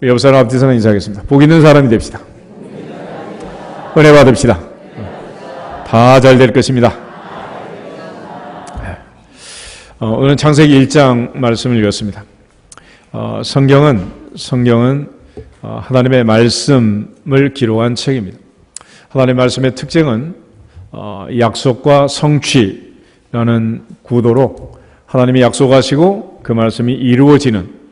옆 사람 앞뒤서는 인사하겠습니다. 복 있는 사람이 됩시다. 은혜 받읍시다. 다 잘 될 것입니다. 오늘 창세기 1장 말씀을 읽었습니다. 성경은 하나님의 말씀을 기록한 책입니다. 하나님의 말씀의 특징은 약속과 성취라는 구도로 하나님이 약속하시고 그 말씀이 이루어지는,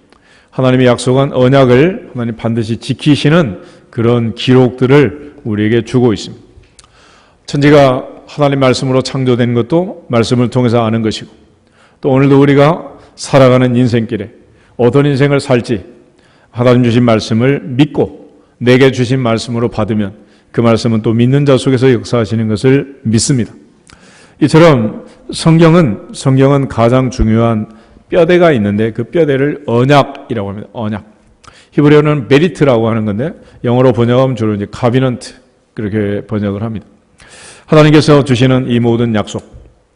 하나님이 약속한 언약을 하나님 반드시 지키시는 그런 기록들을 우리에게 주고 있습니다. 천지가 하나님 말씀으로 창조된 것도 말씀을 통해서 아는 것이고, 또 오늘도 우리가 살아가는 인생길에 어떤 인생을 살지 하나님 주신 말씀을 믿고 내게 주신 말씀으로 받으면 그 말씀은 또 믿는 자 속에서 역사하시는 것을 믿습니다. 이처럼 성경은 가장 중요한 뼈대가 있는데 그 뼈대를 언약이라고 합니다. 언약. 히브리어는 베리트라고 하는 건데 영어로 번역하면 주로 이제 카비넌트 그렇게 번역을 합니다. 하나님께서 주시는 이 모든 약속,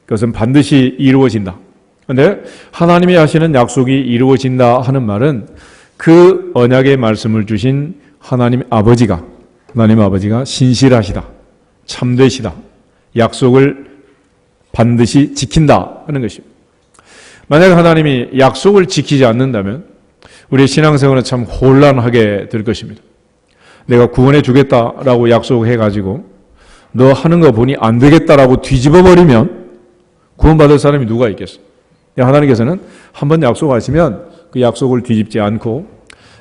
그것은 반드시 이루어진다. 그런데 하나님이 하시는 약속이 이루어진다 하는 말은 그 언약의 말씀을 주신 하나님 아버지가 신실하시다, 참되시다, 약속을 반드시 지킨다 하는 것입니다. 만약 하나님이 약속을 지키지 않는다면 우리의 신앙생활은 참 혼란하게 될 것입니다. 내가 구원해 주겠다라고 약속해가지고 너 하는 거 보니 안 되겠다라고 뒤집어 버리면 구원받을 사람이 누가 있겠어? 하나님께서는 한번 약속하시면 그 약속을 뒤집지 않고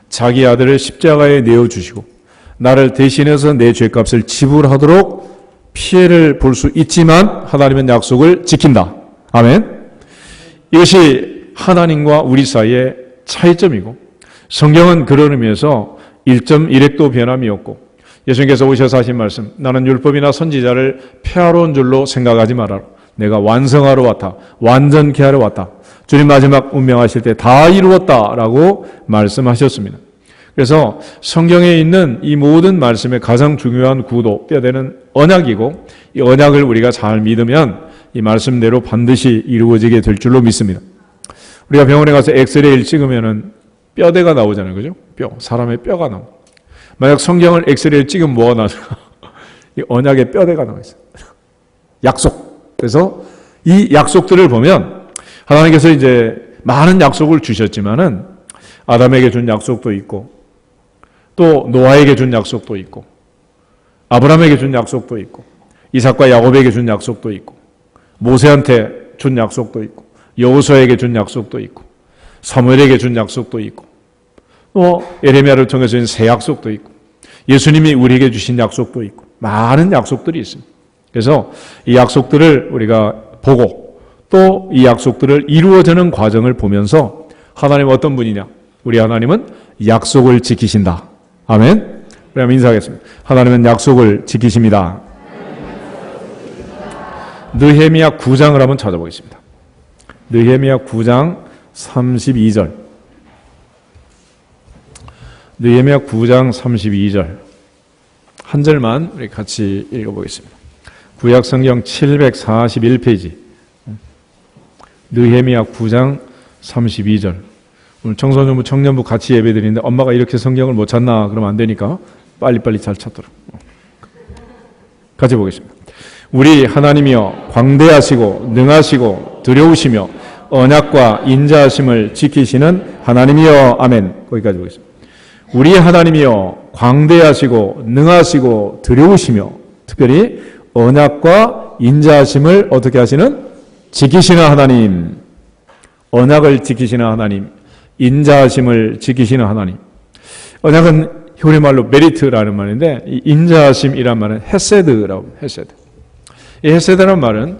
자기 아들을 십자가에 내어주시고 나를 대신해서 내 죄값을 지불하도록 피해를 볼 수 있지만 하나님은 약속을 지킨다. 아멘. 이것이 하나님과 우리 사이의 차이점이고, 성경은 그런 의미에서 1.1획도 변함이 없고, 예수님께서 오셔서 하신 말씀, 나는 율법이나 선지자를 폐하러 온 줄로 생각하지 말아라. 내가 완성하러 왔다. 완전케 하러 왔다. 주님 마지막 운명하실 때 다 이루었다라고 말씀하셨습니다. 그래서 성경에 있는 이 모든 말씀의 가장 중요한 구도, 뼈대는 언약이고, 이 언약을 우리가 잘 믿으면 이 말씀대로 반드시 이루어지게 될 줄로 믿습니다. 우리가 병원에 가서 엑스레이를 찍으면은 뼈대가 나오잖아요. 그죠? 사람의 뼈가 나옵니다. 만약 성경을 엑스레이를 찍으면 뭐가 나올까? 이 언약의 뼈대가 나와 있어요. 약속. 그래서 이 약속들을 보면 하나님께서 이제 많은 약속을 주셨지만은 아담에게 준 약속도 있고, 또 노아에게 준 약속도 있고, 아브라함에게 준 약속도 있고, 이삭과 야곱에게 준 약속도 있고, 모세한테 준 약속도 있고, 여호수아에게 준 약속도 있고, 사무엘에게 준 약속도 있고, 또 에레미야를 통해서 새 약속도 있고, 예수님이 우리에게 주신 약속도 있고, 많은 약속들이 있습니다. 그래서 이 약속들을 우리가 보고 또 이 약속들을 이루어지는 과정을 보면서 하나님 어떤 분이냐? 우리 하나님은 약속을 지키신다. 아멘. 그럼 인사하겠습니다. 하나님은 약속을 지키십니다. 느헤미야 9장을 한번 찾아보겠습니다. 느헤미야 9장 32절. 느헤미야 9장 32절. 한 절만 우리 같이 읽어보겠습니다. 구약성경 741페이지. 느헤미야 9장 32절. 오늘 청소년부, 청년부 같이 예배드리는데 엄마가 이렇게 성경을 못 찾나 그러면 안 되니까 빨리빨리 잘 찾도록. 같이 보겠습니다. 우리 하나님이여 광대하시고 능하시고 두려우시며 언약과 인자하심을 지키시는 하나님이여. 아멘. 거기까지 보겠습니다. 우리 하나님이여 광대하시고 능하시고 두려우시며, 특별히 언약과 인자하심을 어떻게 하시는? 지키시는 하나님. 언약을 지키시는 하나님, 인자하심을 지키시는 하나님. 언약은 히브리말로 메리트라는 말인데, 이 인자하심이란 말은 헤세드라고 합니다. 헤세드. 이 헤세드라는 말은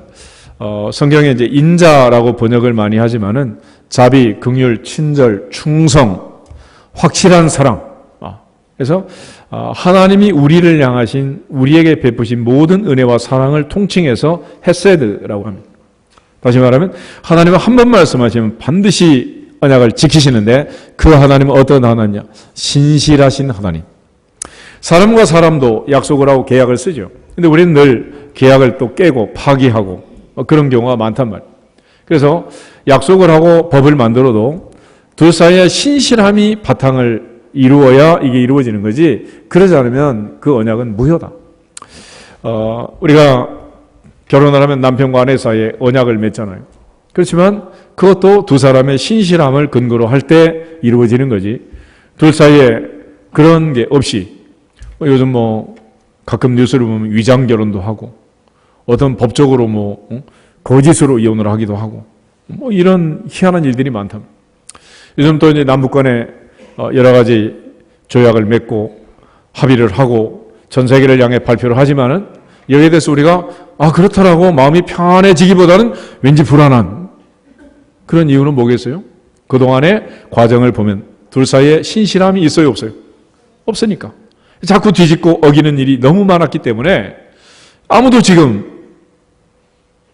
성경에 이제 인자라고 번역을 많이 하지만은 자비, 긍휼, 친절, 충성, 확실한 사랑. 그래서 하나님이 우리를 향하신, 우리에게 베푸신 모든 은혜와 사랑을 통칭해서 헤세드라고 합니다. 다시 말하면 하나님은 한 번 말씀하시면 반드시 언약을 지키시는데, 그 하나님은 어떤 하나님이냐? 신실하신 하나님. 사람과 사람도 약속을 하고 계약을 쓰죠. 근데 우리는 늘 계약을 또 깨고 파기하고 그런 경우가 많단 말이에요. 그래서 약속을 하고 법을 만들어도 둘 사이에 신실함이 바탕을 이루어야 이게 이루어지는 거지, 그러지 않으면 그 언약은 무효다. 우리가 결혼을 하면 남편과 아내 사이에 언약을 맺잖아요. 그렇지만 그것도 두 사람의 신실함을 근거로 할 때 이루어지는 거지, 둘 사이에 그런 게 없이, 요즘 가끔 뉴스를 보면 위장 결혼도 하고, 어떤 법적으로 거짓으로 이혼을 하기도 하고, 이런 희한한 일들이 많다. 요즘 또 이제 남북 간에 여러 가지 조약을 맺고 합의를 하고 전 세계를 향해 발표를 하지만은 여기에 대해서 우리가 그렇다라고 마음이 편안해지기보다는 왠지 불안한 그런 이유는 뭐겠어요? 그동안의 과정을 보면 둘 사이에 신실함이 있어요, 없어요? 없으니까. 자꾸 뒤집고 어기는 일이 너무 많았기 때문에 아무도 지금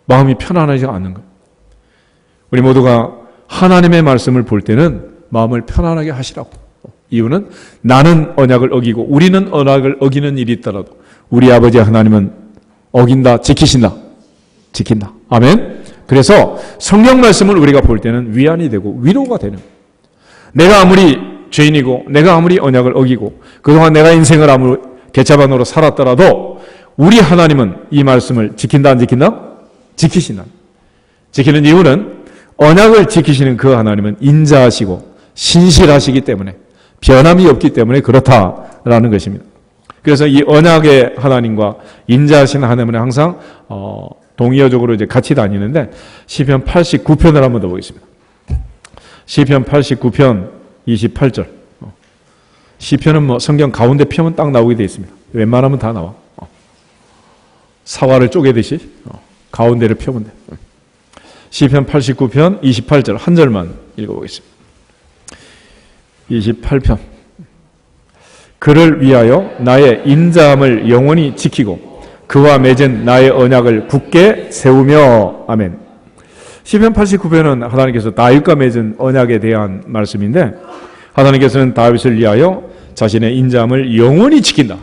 마음이 편안하지 않는 거예요. 우리 모두가 하나님의 말씀을 볼 때는 마음을 편안하게 하시라고. 이유는 나는 언약을 어기고 우리는 언약을 어기는 일이 있더라도 우리 아버지 하나님은 어긴다, 지키신다. 지킨다. 아멘. 그래서 성경 말씀을 우리가 볼 때는 위안이 되고 위로가 되는, 내가 아무리 죄인이고 내가 아무리 언약을 어기고 그동안 내가 인생을 아무리 개차반으로 살았더라도 우리 하나님은 이 말씀을 지킨다, 안 지킨다? 지키신다. 지키는 이유는 언약을 지키시는 그 하나님은 인자하시고 신실하시기 때문에, 변함이 없기 때문에 그렇다라는 것입니다. 그래서 이 언약의 하나님과 인자하신 하나님은 항상 동의어적으로 이제 같이 다니는데, 시편 89편을 한번 더 보겠습니다. 시편 89편 28절. 시편은 성경 가운데 펴면 딱 나오게 되어 있습니다. 웬만하면 다 나와. 사과를 쪼개듯이 가운데를 펴면 돼. 시편 89편 28절 한 절만 읽어보겠습니다. 28편. 그를 위하여 나의 인자함을 영원히 지키고 그와 맺은 나의 언약을 굳게 세우며. 아멘. 시편 89편은 하나님께서 다윗과 맺은 언약에 대한 말씀인데, 하나님께서는 다윗을 위하여 자신의 인자함을 영원히 지킨다.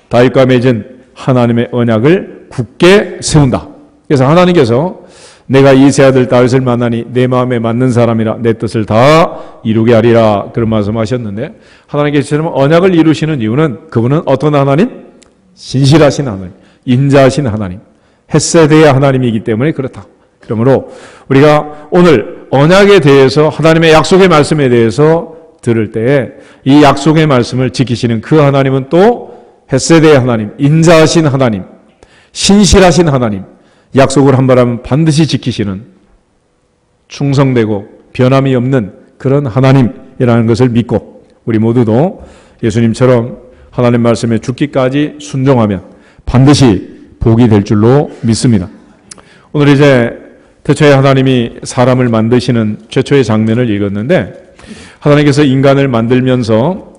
다윗과 맺은 하나님의 언약을 굳게 세운다. 그래서 하나님께서 내가 이 세 아들 다윗을 만나니 내 마음에 맞는 사람이라 내 뜻을 다 이루게 하리라, 그런 말씀하셨는데, 하나님께서 언약을 이루시는 이유는 그분은 어떤 하나님? 신실하신 하나님, 인자하신 하나님, 헷세대의 하나님이기 때문에 그렇다. 그러므로 우리가 오늘 언약에 대해서, 하나님의 약속의 말씀에 대해서 들을 때에 이 약속의 말씀을 지키시는 그 하나님은 또 헷세대의 하나님, 인자하신 하나님, 신실하신 하나님, 약속을 한 번 하면 반드시 지키시는 충성되고 변함이 없는 그런 하나님이라는 것을 믿고, 우리 모두도 예수님처럼 하나님 말씀에 죽기까지 순종하면 반드시 복이 될 줄로 믿습니다. 오늘 이제 태초에 하나님이 사람을 만드시는 최초의 장면을 읽었는데, 하나님께서 인간을 만들면서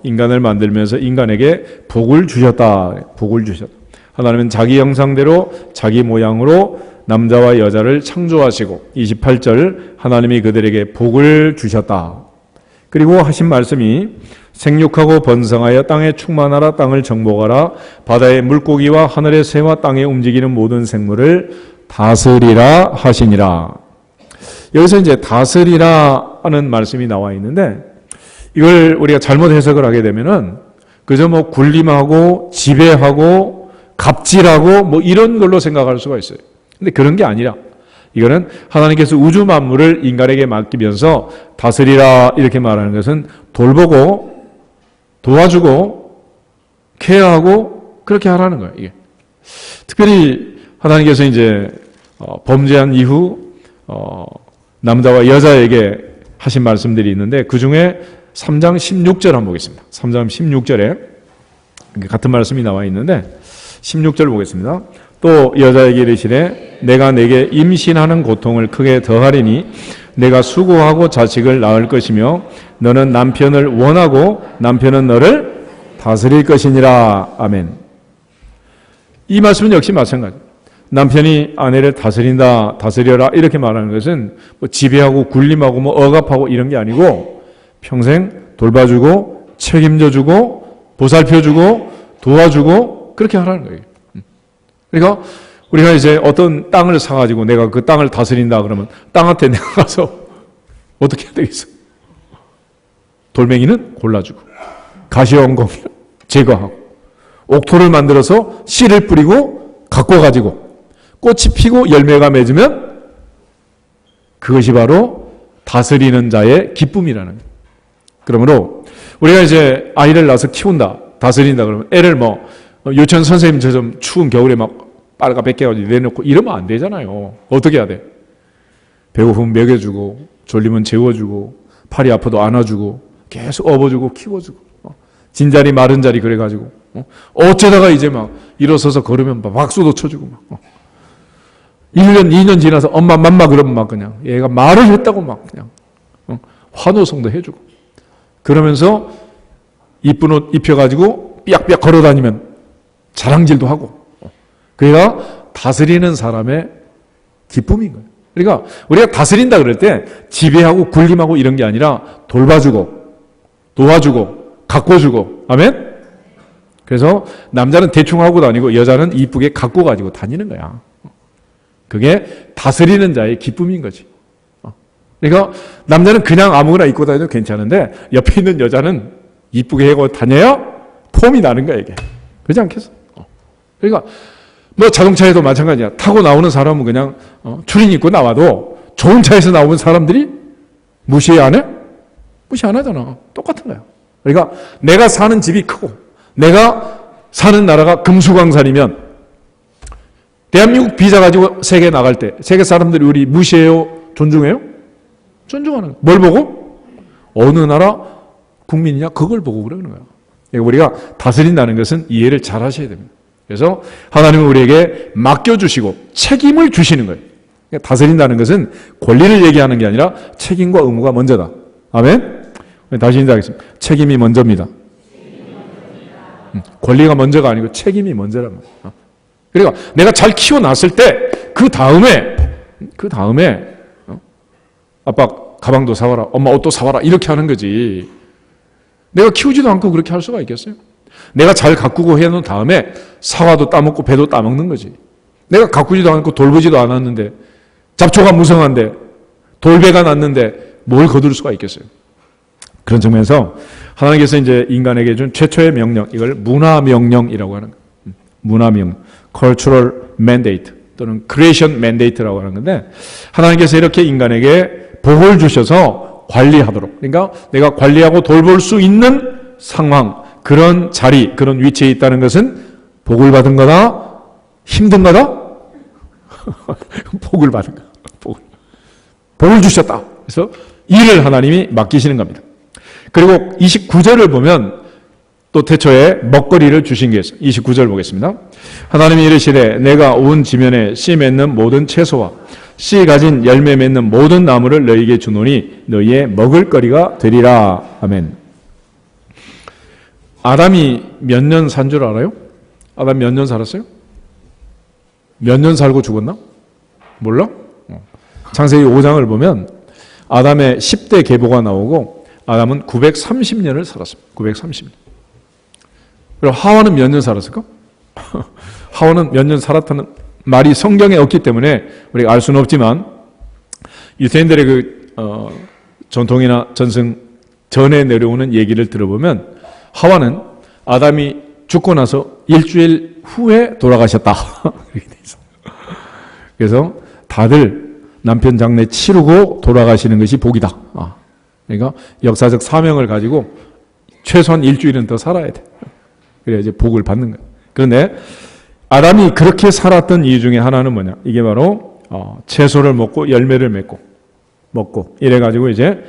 인간에게 복을 주셨다. 복을 주셨다. 하나님은 자기 형상대로 자기 모양으로 남자와 여자를 창조하시고 28절 하나님이 그들에게 복을 주셨다. 그리고 하신 말씀이 생육하고 번성하여 땅에 충만하라, 땅을 정복하라, 바다의 물고기와 하늘의 새와 땅에 움직이는 모든 생물을 다스리라 하시니라. 여기서 이제 다스리라 하는 말씀이 나와 있는데, 이걸 우리가 잘못 해석을 하게 되면은 그저 군림하고 지배하고 갑질하고 이런 걸로 생각할 수가 있어요. 근데 그런 게 아니라, 이거는 하나님께서 우주 만물을 인간에게 맡기면서 다스리라 이렇게 말하는 것은 돌보고 도와주고 케어하고 그렇게 하라는 거예요. 이게 특별히 하나님께서 이제 범죄한 이후 남자와 여자에게 하신 말씀들이 있는데, 그 중에 3장 16절 한번 보겠습니다. 3장 16절에 같은 말씀이 나와 있는데 16절 보겠습니다. 또 여자에게 이르시되 내가 내게 임신하는 고통을 크게 더하리니 내가 수고하고 자식을 낳을 것이며 너는 남편을 원하고 남편은 너를 다스릴 것이니라. 아멘. 이 말씀은 역시 마찬가지. 남편이 아내를 다스린다, 다스려라 이렇게 말하는 것은 지배하고 군림하고 억압하고 이런 게 아니고 평생 돌봐주고 책임져주고 보살펴주고 도와주고 그렇게 하라는 거예요. 그러니까 우리가 이제 어떤 땅을 사가지고 내가 그 땅을 다스린다 그러면 땅한테 내가 가서 어떻게 해야 되겠어? 돌멩이는 골라주고 가시원공 제거하고 옥토를 만들어서 씨를 뿌리고 갖고 가지고 꽃이 피고 열매가 맺으면 그것이 바로 다스리는 자의 기쁨이라는 거예요. 그러므로 우리가 이제 아이를 낳아서 키운다, 다스린다 그러면 애를 뭐 유치원 선생님처럼 추운 겨울에 막 빨가 뺏겨가지고 내놓고 이러면 안 되잖아요. 어떻게 해야 돼? 배고프면 먹여주고 졸리면 재워주고 팔이 아파도 안아주고 계속 업어주고 키워주고 진자리 마른 자리 그래가지고 어쩌다가 이제 막 일어서서 걸으면 막 박수도 쳐주고 막 1년 2년 지나서 엄마 맘마 그러면 막 그냥 얘가 말을 했다고 막 그냥 환호성도 해주고 그러면서 이쁜 옷 입혀가지고 삐약삐약 걸어다니면 자랑질도 하고 그가 다스리는 사람의 기쁨인 거예요. 그러니까 우리가 다스린다 그럴 때 지배하고 군림하고 이런 게 아니라 돌봐주고 도와주고 가꿔주고 아멘? 그래서 남자는 대충 하고 다니고 여자는 이쁘게 갖고 가지고 다니는 거야. 그게 다스리는 자의 기쁨인 거지. 그러니까 남자는 그냥 아무거나 입고 다녀도 괜찮은데 옆에 있는 여자는 이쁘게 하고 다녀야 폼이 나는 거야 이게. 그렇지 않겠어? 그러니까 뭐 자동차에도 마찬가지야. 타고 나오는 사람은 그냥 추린 입고 나와도 좋은 차에서 나오는 사람들이 무시 안 해? 무시 안 하잖아. 똑같은 거야. 그러니까 내가 사는 집이 크고 내가 사는 나라가 금수강산이면 대한민국 비자 가지고 세계 나갈 때 세계 사람들이 우리 무시해요? 존중해요? 존중하는 거야. 뭘 보고? 어느 나라 국민이냐? 그걸 보고 그러는 거야. 그러니까 우리가 다스린다는 것은 이해를 잘 하셔야 됩니다. 그래서 하나님은 우리에게 맡겨주시고 책임을 주시는 거예요. 그러니까 다스린다는 것은 권리를 얘기하는 게 아니라 책임과 의무가 먼저다. 아멘? 다시 인사하겠습니다. 책임이 먼저입니다. 권리가 먼저가 아니고 책임이 먼저란 말이에요. 그러니까 내가 잘 키워놨을 때 그 다음에 아빠 가방도 사와라, 엄마 옷도 사와라 이렇게 하는 거지. 내가 키우지도 않고 그렇게 할 수가 있겠어요? 내가 잘 가꾸고 해놓은 다음에 사과도 따먹고 배도 따먹는 거지. 내가 가꾸지도 않고 돌보지도 않았는데 잡초가 무성한데 돌배가 났는데 뭘 거둘 수가 있겠어요? 그런 측면에서 하나님께서 이제 인간에게 준 최초의 명령, 이걸 문화명령이라고 하는 거예요. 문화명령, cultural mandate 또는 creation mandate라고 하는 건데 하나님께서 이렇게 인간에게 복을 주셔서 관리하도록, 그러니까 내가 관리하고 돌볼 수 있는 상황, 그런 자리, 그런 위치에 있다는 것은 복을 받은 거다? 힘든 거다? 복을 받은 거다. 복을 주셨다. 그래서 일을 하나님이 맡기시는 겁니다. 그리고 29절을 보면 또 태초에 먹거리를 주신 게 있어요. 29절 보겠습니다. 하나님이 이르시되 내가 온 지면에 씨 맺는 모든 채소와 씨 가진 열매 맺는 모든 나무를 너희에게 주노니 너희의 먹을 거리가 되리라. 아멘. 아담이 몇 년 산 줄 알아요? 아담 몇 년 살았어요? 몇 년 살고 죽었나? 몰라? 창세기 5장을 보면 아담의 10대 계보가 나오고 아담은 930년을 살았습니다. 930년. 그리고 하와는 몇 년 살았을까? 하와는 몇 년 살았다는 말이 성경에 없기 때문에 우리가 알 수는 없지만 유대인들의 그 전통이나 전승 전에 내려오는 얘기를 들어보면 하와는 아담이 죽고 나서 일주일 후에 돌아가셨다. 그래서 다들 남편 장례 치르고 돌아가시는 것이 복이다. 그러니까 역사적 사명을 가지고 최소한 일주일은 더 살아야 돼. 그래야 이제 복을 받는 거예요. 그런데 아담이 그렇게 살았던 이유 중에 하나는 뭐냐? 이게 바로 채소를 먹고 열매를 먹고 이래가지고 이제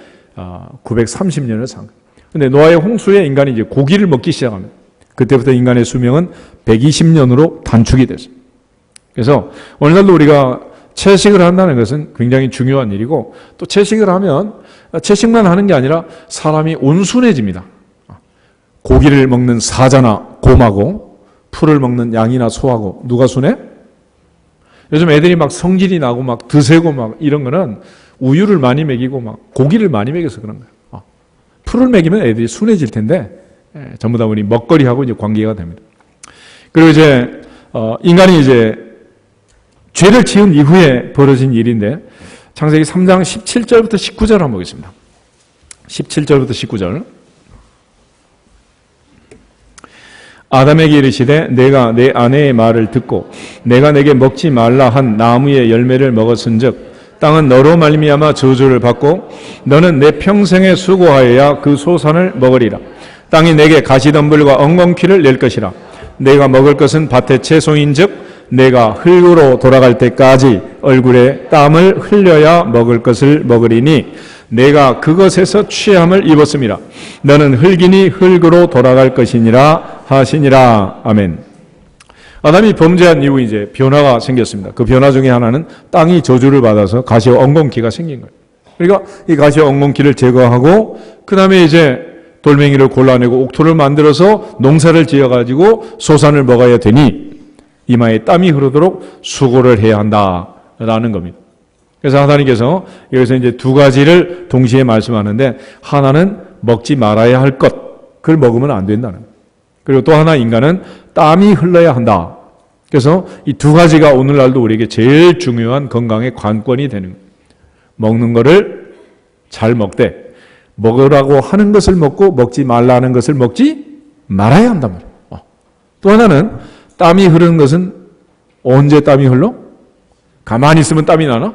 930년을 산 거예요. 근데 노아의 홍수에 인간이 이제 고기를 먹기 시작합니다. 그때부터 인간의 수명은 120년으로 단축이 됐어요. 그래서 오늘날도 우리가 채식을 한다는 것은 굉장히 중요한 일이고 또 채식을 하면 채식만 하는 게 아니라 사람이 온순해집니다. 고기를 먹는 사자나 곰하고 풀을 먹는 양이나 소하고 누가 순해? 요즘 애들이 막 성질이 나고 막 드세고 막 이런 거는 우유를 많이 먹이고 막 고기를 많이 먹여서 그런 거예요. 풀을 먹이면 애들이 순해질 텐데 전부 다 우리 먹거리하고 이제 관계가 됩니다. 그리고 이제 인간이 이제 죄를 지은 이후에 벌어진 일인데 창세기 3장 17절부터 19절 한번 보겠습니다. 17절부터 19절. 아담에게 이르시되 내가 내 아내의 말을 듣고 내가 내게 먹지 말라 한 나무의 열매를 먹었은즉 땅은 너로 말미암아 저주를 받고 너는 내 평생에 수고하여야 그 소산을 먹으리라. 땅이 내게 가시덤불과 엉겅퀴를 낼 것이라. 내가 먹을 것은 밭의 채소인즉 내가 흙으로 돌아갈 때까지 얼굴에 땀을 흘려야 먹을 것을 먹으리니 내가 그것에서 취함을 입었음이라. 너는 흙이니 흙으로 돌아갈 것이니라 하시니라. 아멘. 아담이 범죄한 이후 이제 변화가 생겼습니다. 그 변화 중에 하나는 땅이 저주를 받아서 가시와 엉겅퀴가 생긴 거예요. 그러니까 이 가시와 엉겅퀴를 제거하고 그 다음에 이제 돌멩이를 골라내고 옥토를 만들어서 농사를 지어가지고 소산을 먹어야 되니 이마에 땀이 흐르도록 수고를 해야 한다라는 겁니다. 그래서 하나님께서 여기서 이제 두 가지를 동시에 말씀하는데 하나는 먹지 말아야 할 것, 그걸 먹으면 안 된다는 거예요. 그리고 또 하나 인간은 땀이 흘러야 한다. 그래서 이 두 가지가 오늘날도 우리에게 제일 중요한 건강의 관건이 되는 거예요. 먹는 거를 잘 먹되 먹으라고 하는 것을 먹고 먹지 말라는 것을 먹지 말아야 한단 말이에요. 또 하나는 땀이 흐르는 것은 언제 땀이 흘러? 가만히 있으면 땀이 나나?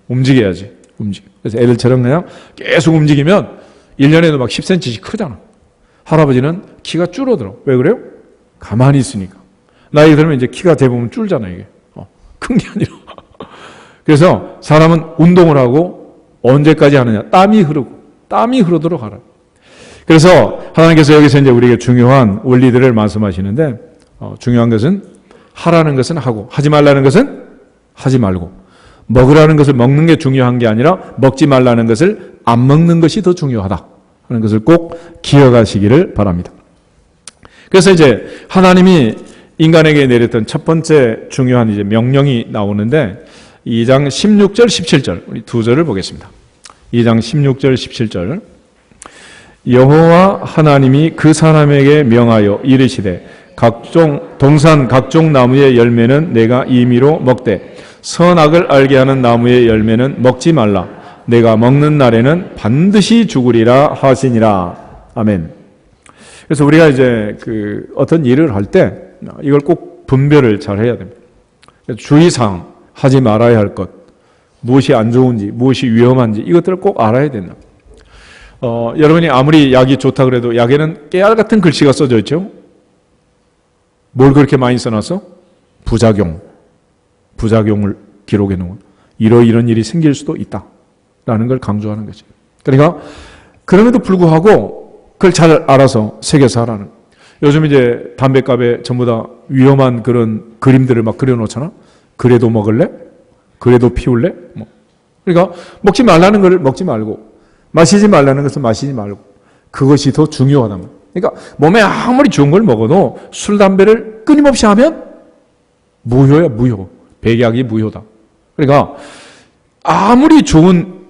움직여야지. 그래서 애들처럼 그냥 계속 움직이면 1년에도 막 10cm씩 크잖아. 할아버지는 키가 줄어들어. 왜 그래요? 가만히 있으니까. 나이 들면 이제 키가 대부분 줄잖아, 이게. 큰 게 아니라. 그래서 사람은 운동을 하고 언제까지 하느냐? 땀이 흐르도록 하라. 그래서 하나님께서 여기서 이제 우리에게 중요한 원리들을 말씀하시는데, 중요한 것은 하라는 것은 하고, 하지 말라는 것은 하지 말고, 먹으라는 것을 먹는 게 중요한 게 아니라 먹지 말라는 것을 안 먹는 것이 더 중요하다 하는 것을 꼭 기억하시기를 바랍니다. 그래서 이제 하나님이 인간에게 내렸던 첫 번째 중요한 이제 명령이 나오는데 2장 16절, 17절 우리 두 절을 보겠습니다. 2장 16절, 17절 여호와 하나님이 그 사람에게 명하여 이르시되 동산 각종 나무의 열매는 내가 임의로 먹되 선악을 알게 하는 나무의 열매는 먹지 말라. 내가 먹는 날에는 반드시 죽으리라 하시니라. 아멘. 그래서 우리가 이제 어떤 일을 할 때 이걸 꼭 분별을 잘 해야 됩니다. 주의사항, 하지 말아야 할 것, 무엇이 안 좋은지, 무엇이 위험한지 이것들을 꼭 알아야 된다. 여러분이 아무리 약이 좋다 그래도 약에는 깨알 같은 글씨가 써져 있죠. 뭘 그렇게 많이 써놨어? 부작용을 기록해 놓은 이런 일이 생길 수도 있다라는 걸 강조하는 거죠. 그러니까 그럼에도 불구하고 그걸 잘 알아서 새겨서 하라는. 요즘 이제 담뱃갑에 전부 다 위험한 그런 그림들을 막 그려놓잖아. 그래도 먹을래? 그래도 피울래? 그러니까 먹지 말라는 걸 먹지 말고 마시지 말라는 것을 마시지 말고 그것이 더 중요하다면. 그러니까 몸에 아무리 좋은 걸 먹어도 술, 담배를 끊임없이 하면 무효야, 무효. 백약이 무효다. 그러니까 아무리 좋은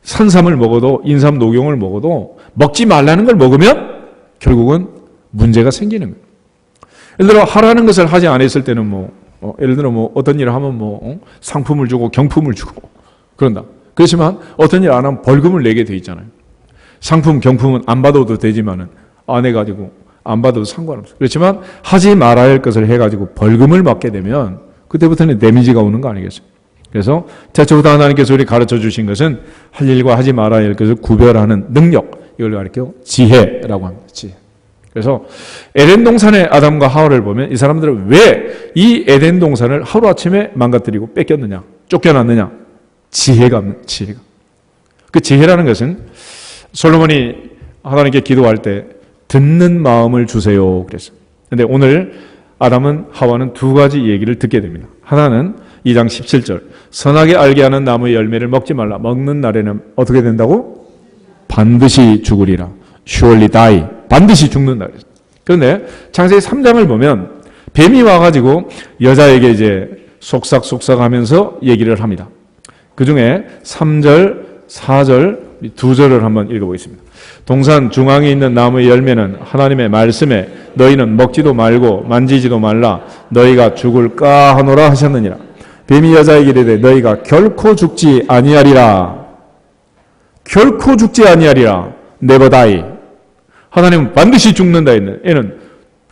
산삼을 먹어도 인삼, 녹용을 먹어도 먹지 말라는 걸 먹으면 결국은 문제가 생기는 거예요. 예를 들어 하라는 것을 하지 않았을 때는 예를 들어 어떤 일을 하면 상품을 주고 경품을 주고 그런다. 그렇지만 어떤 일 안 하면 벌금을 내게 돼 있잖아요. 상품, 경품은 안 받아도 되지만은 안 해가지고 안 받아도 상관없어요. 그렇지만 하지 말아야 할 것을 해가지고 벌금을 받게 되면 그때부터는 데미지가 오는 거 아니겠어요? 그래서 최초부터 하나님께서 우리 가르쳐 주신 것은 할 일과 하지 말아야 할 것을 구별하는 능력, 이걸 가르쳐 지혜라고 합니다. 지혜. 그래서 에덴 동산의 아담과 하와를 보면 이 사람들은 왜 이 에덴 동산을 하루아침에 망가뜨리고 뺏겼느냐, 쫓겨났느냐? 지혜가. 그 지혜라는 것은 솔로몬이 하나님께 기도할 때 듣는 마음을 주세요 그랬어요. 그런데 오늘 아담은 하와는 두 가지 얘기를 듣게 됩니다. 하나는 2장 17절 선하게 알게 하는 나무의 열매를 먹지 말라. 먹는 날에는 어떻게 된다고? 반드시 죽으리라. Surely die. 반드시 죽는다. 그런데 창세기 3장을 보면 뱀이 와가지고 여자에게 이제 속삭속삭 하면서 얘기를 합니다. 그 중에 3절, 4절, 두 절을 한번 읽어보겠습니다. 동산 중앙에 있는 나무의 열매는 하나님의 말씀에 너희는 먹지도 말고 만지지도 말라. 너희가 죽을까 하노라 하셨느니라. 뱀이 여자에게 이르되 너희가 결코 죽지 아니하리라. 결코 죽지 아니하리라. Never die. 하나님은 반드시 죽는다 했는 애는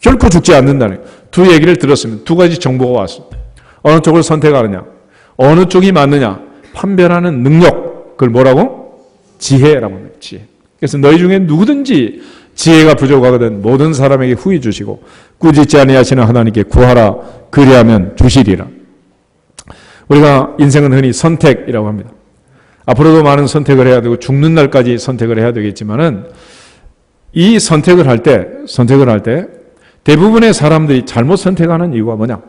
결코 죽지 않는다는 두 얘기를 들었으면 두 가지 정보가 왔습니다. 어느 쪽을 선택하느냐, 어느 쪽이 맞느냐 판별하는 능력, 그걸 뭐라고? 지혜라고 합니다. 지혜. 그래서 너희 중에 누구든지 지혜가 부족하거든 모든 사람에게 후히 주시고 꾸짖지 아니하시는 하나님께 구하라 그리하면 주시리라. 우리가 인생은 흔히 선택이라고 합니다. 앞으로도 많은 선택을 해야 되고 죽는 날까지 선택을 해야 되겠지만은 이 선택을 할 때 대부분의 사람들이 잘못 선택하는 이유가 뭐냐?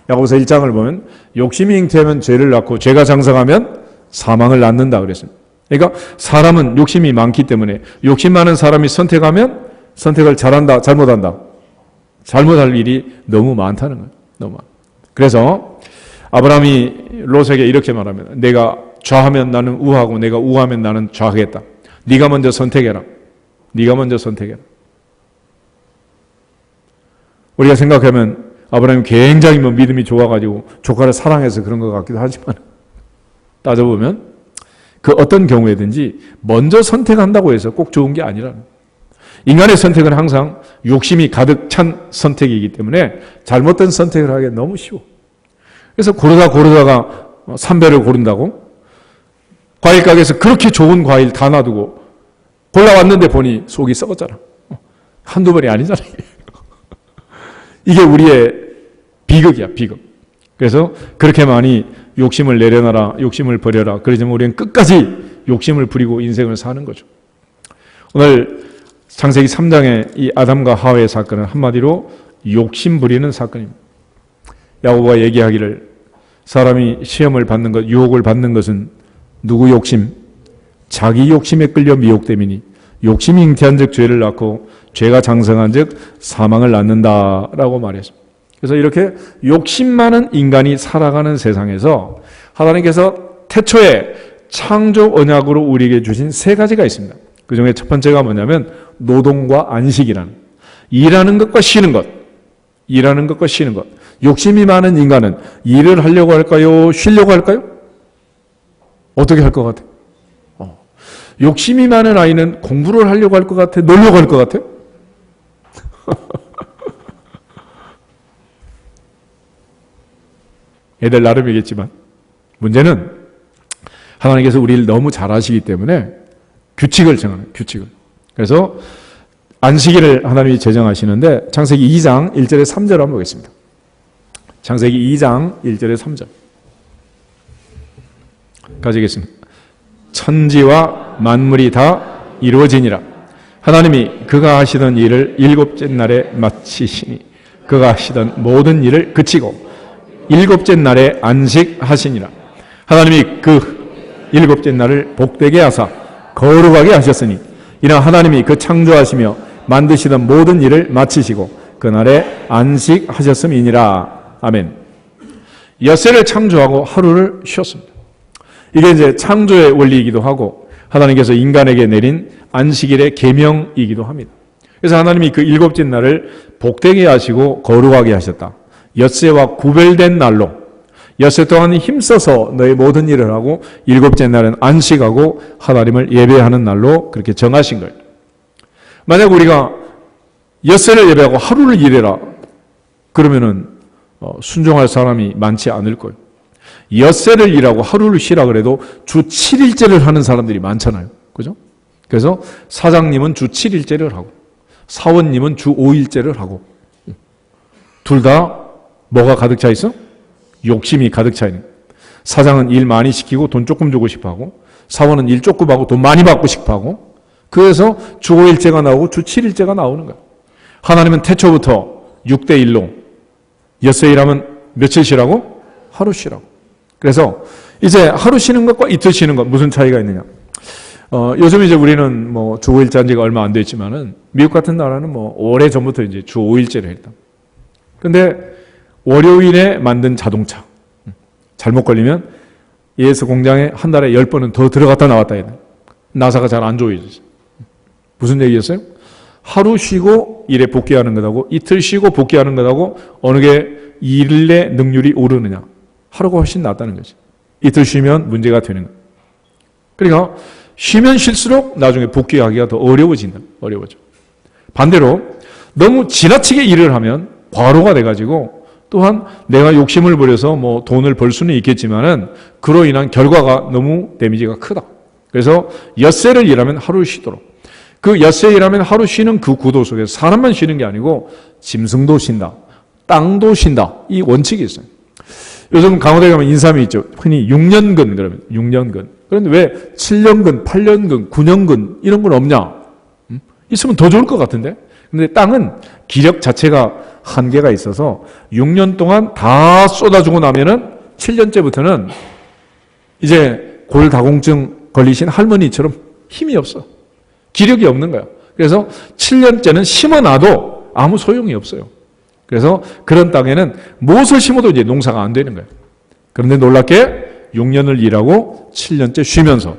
야고보서 1장을 보면 욕심이 잉태하면 죄를 낳고 죄가 장성하면 사망을 낳는다 그랬습니다. 그러니까 사람은 욕심이 많기 때문에 욕심 많은 사람이 선택하면 선택을 잘한다, 잘못한다. 잘못할 일이 너무 많다는 거예요. 너무 많아. 그래서 아브라함이 롯에게 이렇게 말합니다. 내가 좌하면 나는 우하고 내가 우하면 나는 좌하겠다. 네가 먼저 선택해라. 네가 먼저 선택해라. 우리가 생각하면 아브라함이 굉장히 믿음이 좋아가지고 조카를 사랑해서 그런 것 같기도 하지만 따져보면 그 어떤 경우에든지 먼저 선택한다고 해서 꼭 좋은 게 아니라는 거예요. 인간의 선택은 항상 욕심이 가득 찬 선택이기 때문에 잘못된 선택을 하기가 너무 쉬워. 그래서 고르다가 삼배를 고른다고 과일 가게에서 그렇게 좋은 과일 다 놔두고 골라왔는데 보니 속이 썩었잖아. 한두 번이 아니잖아. 이게 우리의 비극이야, 비극. 그래서 그렇게 많이 욕심을 내려놔라, 욕심을 버려라. 그러지만 우리는 끝까지 욕심을 부리고 인생을 사는 거죠. 오늘 창세기 3장의 이 아담과 하와의 사건은 한마디로 욕심 부리는 사건입니다. 야고보가 얘기하기를 사람이 시험을 받는 것, 유혹을 받는 것은 누구 욕심? 자기 욕심에 끌려 미혹됨이니 욕심이 잉태한 즉 죄를 낳고 죄가 장성한 즉 사망을 낳는다라고 말했습니다. 그래서 이렇게 욕심 많은 인간이 살아가는 세상에서 하나님께서 태초에 창조 언약으로 우리에게 주신 세 가지가 있습니다. 그 중에 첫 번째가 뭐냐면 노동과 안식이라는, 일하는 것과 쉬는 것. 일하는 것과 쉬는 것. 욕심이 많은 인간은 일을 하려고 할까요? 쉬려고 할까요? 어떻게 할 것 같아? 욕심이 많은 아이는 공부를 하려고 할 것 같아? 놀려고 할 것 같아? 애들 나름이겠지만 문제는 하나님께서 우리를 너무 잘 아시기 때문에 규칙을 정하는 규칙을. 그래서 안식일을 하나님이 제정하시는데 창세기 2장 1절에 3절 한번 보겠습니다. 창세기 2장 1절에 3절 가지겠습니다. 천지와 만물이 다 이루어지니라. 하나님이 그가 하시던 일을 일곱째 날에 마치시니 그가 하시던 모든 일을 그치고 일곱째 날에 안식하시니라. 하나님이 그 일곱째 날을 복되게 하사 거룩하게 하셨으니 이는 하나님이 그 창조하시며 만드시던 모든 일을 마치시고 그날에 안식하셨음이니라. 아멘. 엿새를 창조하고 하루를 쉬었습니다. 이게 이제 창조의 원리이기도 하고 하나님께서 인간에게 내린 안식일의 계명이기도 합니다. 그래서 하나님이 그 일곱째 날을 복되게 하시고 거룩하게 하셨다. 엿새와 구별된 날로 엿새 동안 힘써서 너의 모든 일을 하고 일곱째 날은 안식하고 하나님을 예배하는 날로 그렇게 정하신 거예요. 만약 우리가 엿새를 예배하고 하루를 일해라 그러면은 순종할 사람이 많지 않을 거예요. 엿새를 일하고 하루를 쉬라 그래도 주 7일째를 하는 사람들이 많잖아요. 그죠? 그래서 사장님은 주 7일째를 하고 사원님은 주 5일째를 하고 둘 다 뭐가 가득 차 있어? 욕심이 가득 차 있는. 사장은 일 많이 시키고 돈 조금 주고 싶어 하고 사원은 일 조금 하고 돈 많이 받고 싶어 하고 그래서 주 5일째가 나오고 주 7일째가 나오는 거야. 하나님은 태초부터 6대1로 엿새 일하면 며칠 쉬라고? 하루 쉬라고. 그래서 이제 하루 쉬는 것과 이틀 쉬는 것 무슨 차이가 있느냐? 요즘 이제 우리는 뭐 주 5일째 한 지가 얼마 안 됐지만은 미국 같은 나라는 뭐 오래 전부터 이제 주 5일째를 했다. 근데 월요일에 만든 자동차 잘못 걸리면 ES 공장에 한 달에 10번은 더 들어갔다 나왔다 해야 돼. 나사가 잘 안 조여졌어. 무슨 얘기였어요? 하루 쉬고 일에 복귀하는 것하고 이틀 쉬고 복귀하는 것하고 어느 게 일의 능률이 오르느냐. 하루가 훨씬 낫다는 거지. 이틀 쉬면 문제가 되는 거야. 그러니까 쉬면 쉴수록 나중에 복귀하기가 더 어려워진다. 어려워져. 반대로 너무 지나치게 일을 하면 과로가 돼가지고 또한 내가 욕심을 부려서 뭐 돈을 벌 수는 있겠지만은 그로 인한 결과가 너무 데미지가 크다. 그래서 엿새를 일하면 하루 쉬도록. 그 엿새 일하면 하루 쉬는 그 구도 속에서 사람만 쉬는 게 아니고 짐승도 쉰다. 땅도 쉰다. 이 원칙이 있어요. 요즘 강화도에 가면 인삼이 있죠. 흔히 6년근 그러면 6년근. 그런데 왜 7년근, 8년근, 9년근 이런 건 없냐? 있으면 더 좋을 것 같은데. 근데 땅은 기력 자체가 한계가 있어서 6년 동안 다 쏟아주고 나면은 7년째부터는 이제 골다공증 걸리신 할머니처럼 힘이 없어. 기력이 없는 거야. 그래서 7년째는 심어놔도 아무 소용이 없어요. 그래서 그런 땅에는 무엇을 심어도 이제 농사가 안 되는 거예요. 그런데 놀랍게 6년을 일하고 7년째 쉬면서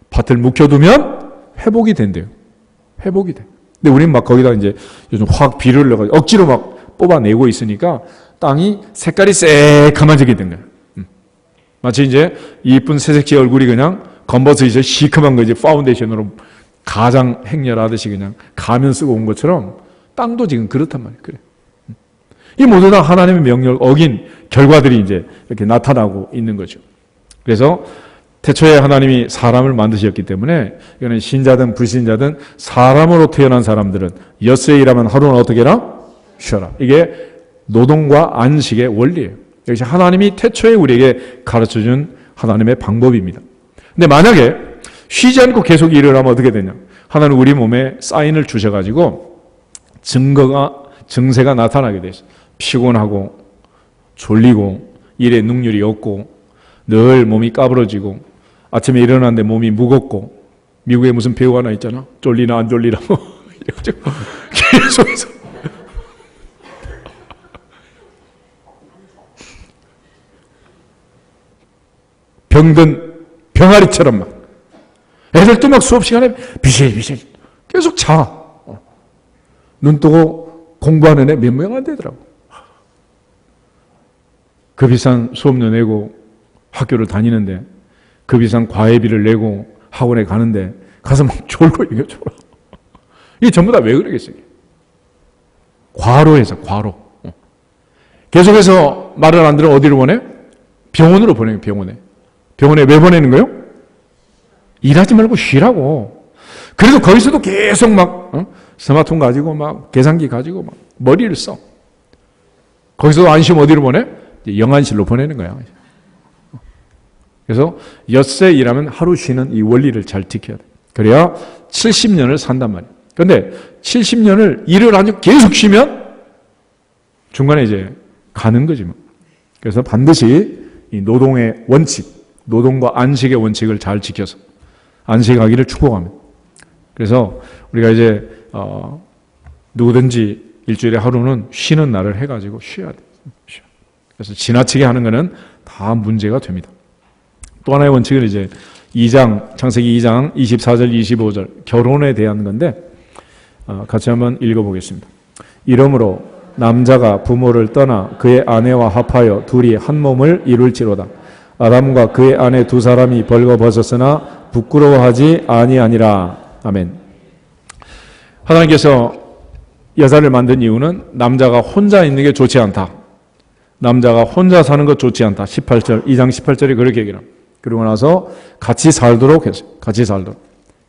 밭을 묵혀두면 회복이 된대요. 회복이 돼. 근데 우리는 막 거기다 이제 요즘 화학 비료를 넣어가지고 억지로 막 뽑아내고 있으니까 땅이 색깔이 새카만지게 된 거예요. 마치 이제 이쁜 새색시 얼굴이 그냥 검버스 이제 시커먼 거 이제 파운데이션으로 가장 행렬하듯이 그냥 가면 쓰고 온 것처럼 땅도 지금 그렇단 말이에요. 그래. 이 모두 다 하나님의 명령을 어긴 결과들이 이제 이렇게 나타나고 있는 거죠. 그래서 태초에 하나님이 사람을 만드셨기 때문에 이거는 신자든 불신자든 사람으로 태어난 사람들은 엿새 일하면 하루는 어떻게 해라? 쉬어라. 이게 노동과 안식의 원리예요. 역시 하나님이 태초에 우리에게 가르쳐준 하나님의 방법입니다. 근데 만약에 쉬지 않고 계속 일을 하면 어떻게 되냐? 하나님 우리 몸에 사인을 주셔가지고 증세가 나타나게 돼 있어요. 피곤하고 졸리고 일에 능률이 없고 늘 몸이 까부러지고 아침에 일어났는데 몸이 무겁고 미국에 무슨 배우 하나 있잖아. 쫄리나 안 쫄리나 뭐 계속해서 병든 병아리처럼 막 애들도 막 수업 시간에 비실비실 계속 자. 눈 뜨고 공부하는 애 몇 명 안 되더라고. 그 비싼 수업료 내고 학교를 다니는데 그 비싼 과외비를 내고 학원에 가는데 가서 막 졸고 이게 졸아. 이게 전부 다 왜 그러겠어요? 과로해서 과로. 계속해서 말을 안 들으면 어디로 보내? 병원으로 보내요. 병원에. 병원에 왜 보내는 거예요? 일하지 말고 쉬라고. 그래서 거기서도 계속 막 스마트폰 가지고 막 계산기 가지고 막 머리를 써. 거기서도 안 쉬면 어디로 보내? 영안실로 보내는 거야. 그래서 엿새 일하면 하루 쉬는 이 원리를 잘 지켜야 돼. 그래야 70년을 산단 말이에요. 그런데 70년을 일을 아주 계속 쉬면 중간에 이제 가는 거지 뭐. 그래서 반드시 이 노동의 원칙, 노동과 안식의 원칙을 잘 지켜서 안식하기를 축복합니다. 그래서 우리가 이제 누구든지 일주일에 하루는 쉬는 날을 해가지고 쉬어야 돼. 그래서 지나치게 하는 것은 다 문제가 됩니다. 또 하나의 원칙은 이제 창세기 2장 24절 25절 결혼에 대한 건데 같이 한번 읽어보겠습니다. 이러므로 남자가 부모를 떠나 그의 아내와 합하여 둘이 한 몸을 이룰지로다. 아담과 그의 아내 두 사람이 벌거벗었으나 부끄러워하지 아니하니라. 아멘. 하나님께서 여자를 만든 이유는 남자가 혼자 있는 게 좋지 않다. 남자가 혼자 사는 것 좋지 않다. 18절, 2장 18절에 그렇게 얘기를 합니다. 그리고 나서 같이 살도록 했어요. 같이 살도록.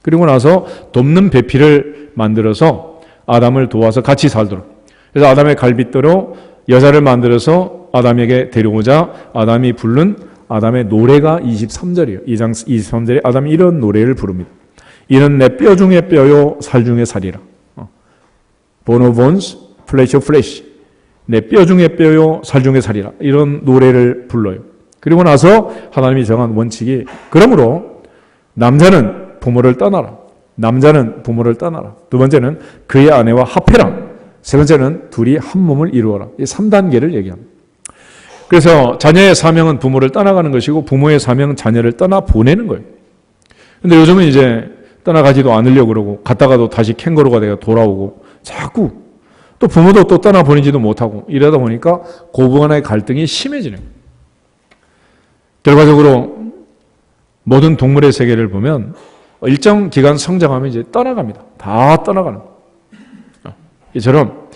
그리고 나서 돕는 배필을 만들어서 아담을 도와서 같이 살도록. 그래서 아담의 갈빗대로 여자를 만들어서 아담에게 데려오자 아담이 부른 아담의 노래가 23절이에요. 2장 23절에 아담이 이런 노래를 부릅니다. 이는 내 뼈 중에 뼈요 살 중에 살이라. Bone of bones, flesh of flesh. 내 뼈 중에 뼈요 살 중에 살이라. 이런 노래를 불러요. 그리고 나서 하나님이 정한 원칙이 그러므로 남자는 부모를 떠나라. 남자는 부모를 떠나라. 두 번째는 그의 아내와 합해라. 세 번째는 둘이 한 몸을 이루어라. 이 3단계를 얘기합니다. 그래서 자녀의 사명은 부모를 떠나가는 것이고 부모의 사명은 자녀를 떠나 보내는 거예요. 근데 요즘은 이제 떠나가지도 않으려고 그러고 갔다가도 다시 캥거루가 돼가 돌아오고 자꾸 또 부모도 또 떠나보내지도 못하고 이러다 보니까 고부간의 갈등이 심해지는 거예요. 결과적으로 모든 동물의 세계를 보면 일정 기간 성장하면 이제 떠나갑니다. 다 떠나가는 거예요. 이처럼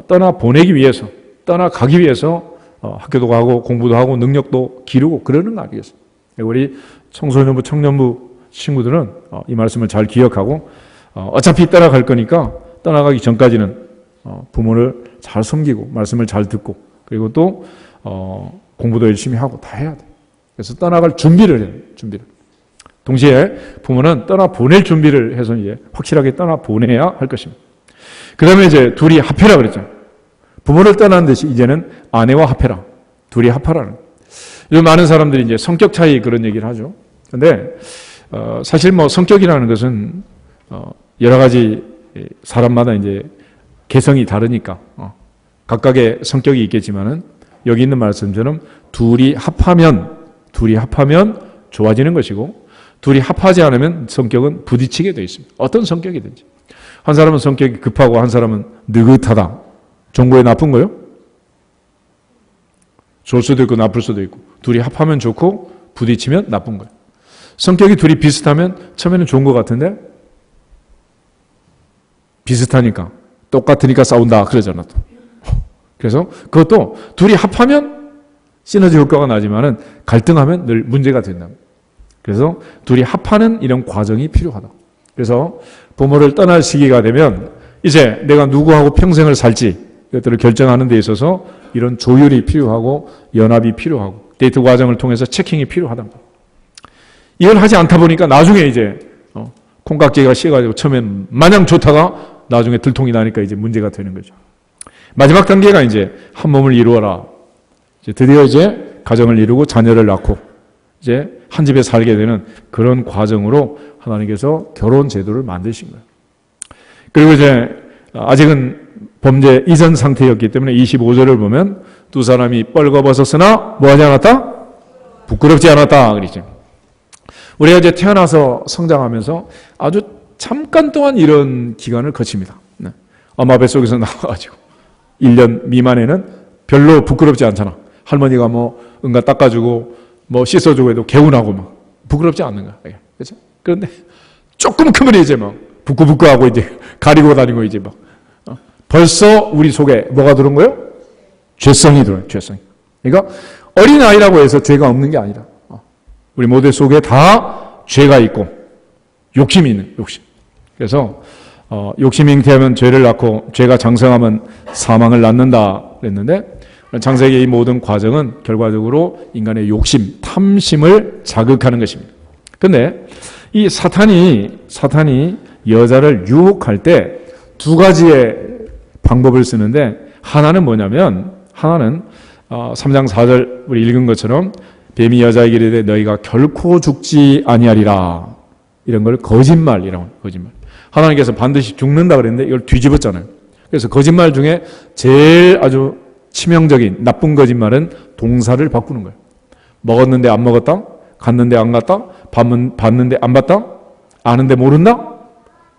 떠나보내기 위해서, 떠나가기 위해서 학교도 가고 공부도 하고 능력도 기르고 그러는 거 아니겠어요? 우리 청소년부, 청년부 친구들은 이 말씀을 잘 기억하고 어차피 떠나갈 거니까 떠나가기 전까지는 부모를 잘 섬기고 말씀을 잘 듣고 그리고 또 공부도 열심히 하고 다 해야 돼. 그래서 떠나갈 준비를 해요. 준비를. 동시에 부모는 떠나보낼 준비를 해서 이제 확실하게 떠나보내야 할 것입니다. 그 다음에 이제 둘이 합해라 그랬죠. 부모를 떠나는 듯이 이제는 아내와 합해라. 둘이 합하라는. 요즘 많은 사람들이 이제 성격 차이 그런 얘기를 하죠. 근데 사실 뭐 성격이라는 것은 여러 가지 사람마다 이제 개성이 다르니까 각각의 성격이 있겠지만은 여기 있는 말씀처럼 둘이 합하면 좋아지는 것이고 둘이 합하지 않으면 성격은 부딪히게 되어 있습니다. 어떤 성격이든지. 한 사람은 성격이 급하고 한 사람은 느긋하다. 좋은 거에 나쁜 거요? 좋을 수도 있고 나쁠 수도 있고 둘이 합하면 좋고 부딪히면 나쁜 거예요. 성격이 둘이 비슷하면 처음에는 좋은 것 같은데 비슷하니까 똑같으니까 싸운다 그러잖아 또. 그래서 그것도 둘이 합하면 시너지 효과가 나지만은 갈등하면 늘 문제가 된다. 그래서 둘이 합하는 이런 과정이 필요하다. 그래서 부모를 떠날 시기가 되면 이제 내가 누구하고 평생을 살지 이것들을 결정하는 데 있어서 이런 조율이 필요하고 연합이 필요하고 데이트 과정을 통해서 체킹이 필요하다. 이걸 하지 않다 보니까 나중에 이제 콩깍지가 씌어가지고 처음엔 마냥 좋다가 나중에 들통이 나니까 이제 문제가 되는 거죠. 마지막 단계가 이제 한 몸을 이루어라. 이제 드디어 이제 가정을 이루고 자녀를 낳고 이제 한 집에 살게 되는 그런 과정으로 하나님께서 결혼 제도를 만드신 거예요. 그리고 이제 아직은 범죄 이전 상태였기 때문에 25절을 보면 두 사람이 뻘거벗었으나 뭐하지 않았다? 부끄럽지 않았다. 그러죠. 우리가 이제 태어나서 성장하면서 아주 잠깐 동안 이런 기간을 거칩니다. 엄마 뱃속에서 나와가지고 1년 미만에는 별로 부끄럽지 않잖아. 할머니가 뭐 응가 닦아주고 뭐 씻어주고 해도 개운하고 막 부끄럽지 않는 거야. 그렇죠? 그런데 조금 크면 이제 막 부끄부끄하고 이제 가리고 다니고 이제 막 벌써 우리 속에 뭐가 들어온 거예요? 죄성이 들어요. 죄성이. 그러니까 어린 아이라고 해서 죄가 없는 게 아니라 우리 모두 속에 다 죄가 있고 욕심이 있는 욕심. 그래서 욕심이 잉태하면 죄를 낳고 죄가 장성하면 사망을 낳는다 그랬는데 창세기의 이 모든 과정은 결과적으로 인간의 욕심, 탐심을 자극하는 것입니다. 그런데 이 사탄이 여자를 유혹할 때 두 가지의 방법을 쓰는데 하나는 뭐냐면 하나는 3장 4절 우리 읽은 것처럼 뱀이 여자에게 이르되 너희가 결코 죽지 아니하리라. 이런 걸 거짓말이라고 해요. 거짓말. 하나님께서 반드시 죽는다 그랬는데 이걸 뒤집었잖아요. 그래서 거짓말 중에 제일 아주 치명적인 나쁜 거짓말은 동사를 바꾸는 거예요. 먹었는데 안 먹었다? 갔는데 안 갔다? 봤는데 안 봤다? 아는데 모른다?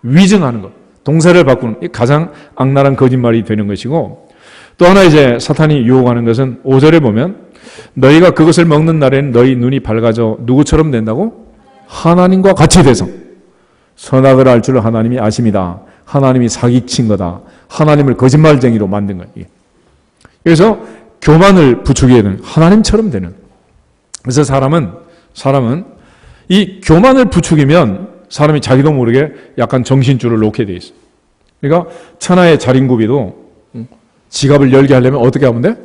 위증하는 것. 동사를 바꾸는 게 가장 악랄한 거짓말이 되는 것이고 또 하나 이제 사탄이 유혹하는 것은 5절에 보면 너희가 그것을 먹는 날에는 너희 눈이 밝아져 누구처럼 된다고? 하나님과 같이 돼서 선악을 알 줄 하나님이 아십니다. 하나님이 사기친 거다. 하나님을 거짓말쟁이로 만든 거예요. 그래서 교만을 부추기게 되는 하나님처럼 되는. 그래서 사람은 이 교만을 부추기면 사람이 자기도 모르게 약간 정신줄을 놓게 돼 있어. 그러니까 천하의 자린고비도 지갑을 열게 하려면 어떻게 하면 돼?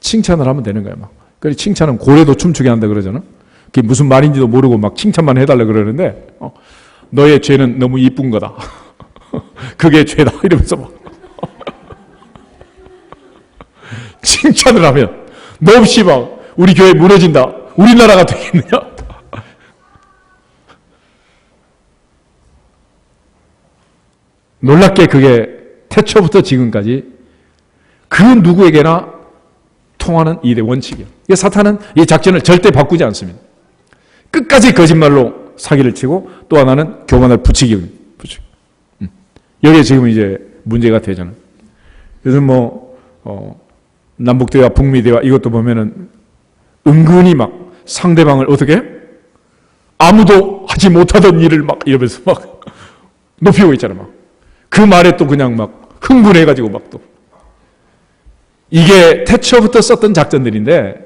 칭찬을 하면 되는 거야. 막. 그래서 칭찬은 고래도 춤추게 한다 그러잖아. 그게 무슨 말인지도 모르고 막 칭찬만 해달라 그러는데 너의 죄는 너무 이쁜 거다. 그게 죄다 이러면서 막 칭찬을 하면 너 없이 막 우리 교회 무너진다. 우리나라가 되겠느냐? 놀랍게 그게 태초부터 지금까지 그 누구에게나 통하는 일의 원칙이에요. 사탄은 이 작전을 절대 바꾸지 않습니다. 끝까지 거짓말로 사기를 치고 또 하나는 교만을 부추기고. 여기에 지금 이제 문제가 되잖아요. 그래서 남북대화, 북미대화 이것도 보면은 은근히 막 상대방을 어떻게 아무도 하지 못하던 일을 막 이러면서 막 높이고 있잖아. 막. 그 말에 또 그냥 막 흥분해가지고 막 또 이게 태초부터 썼던 작전들인데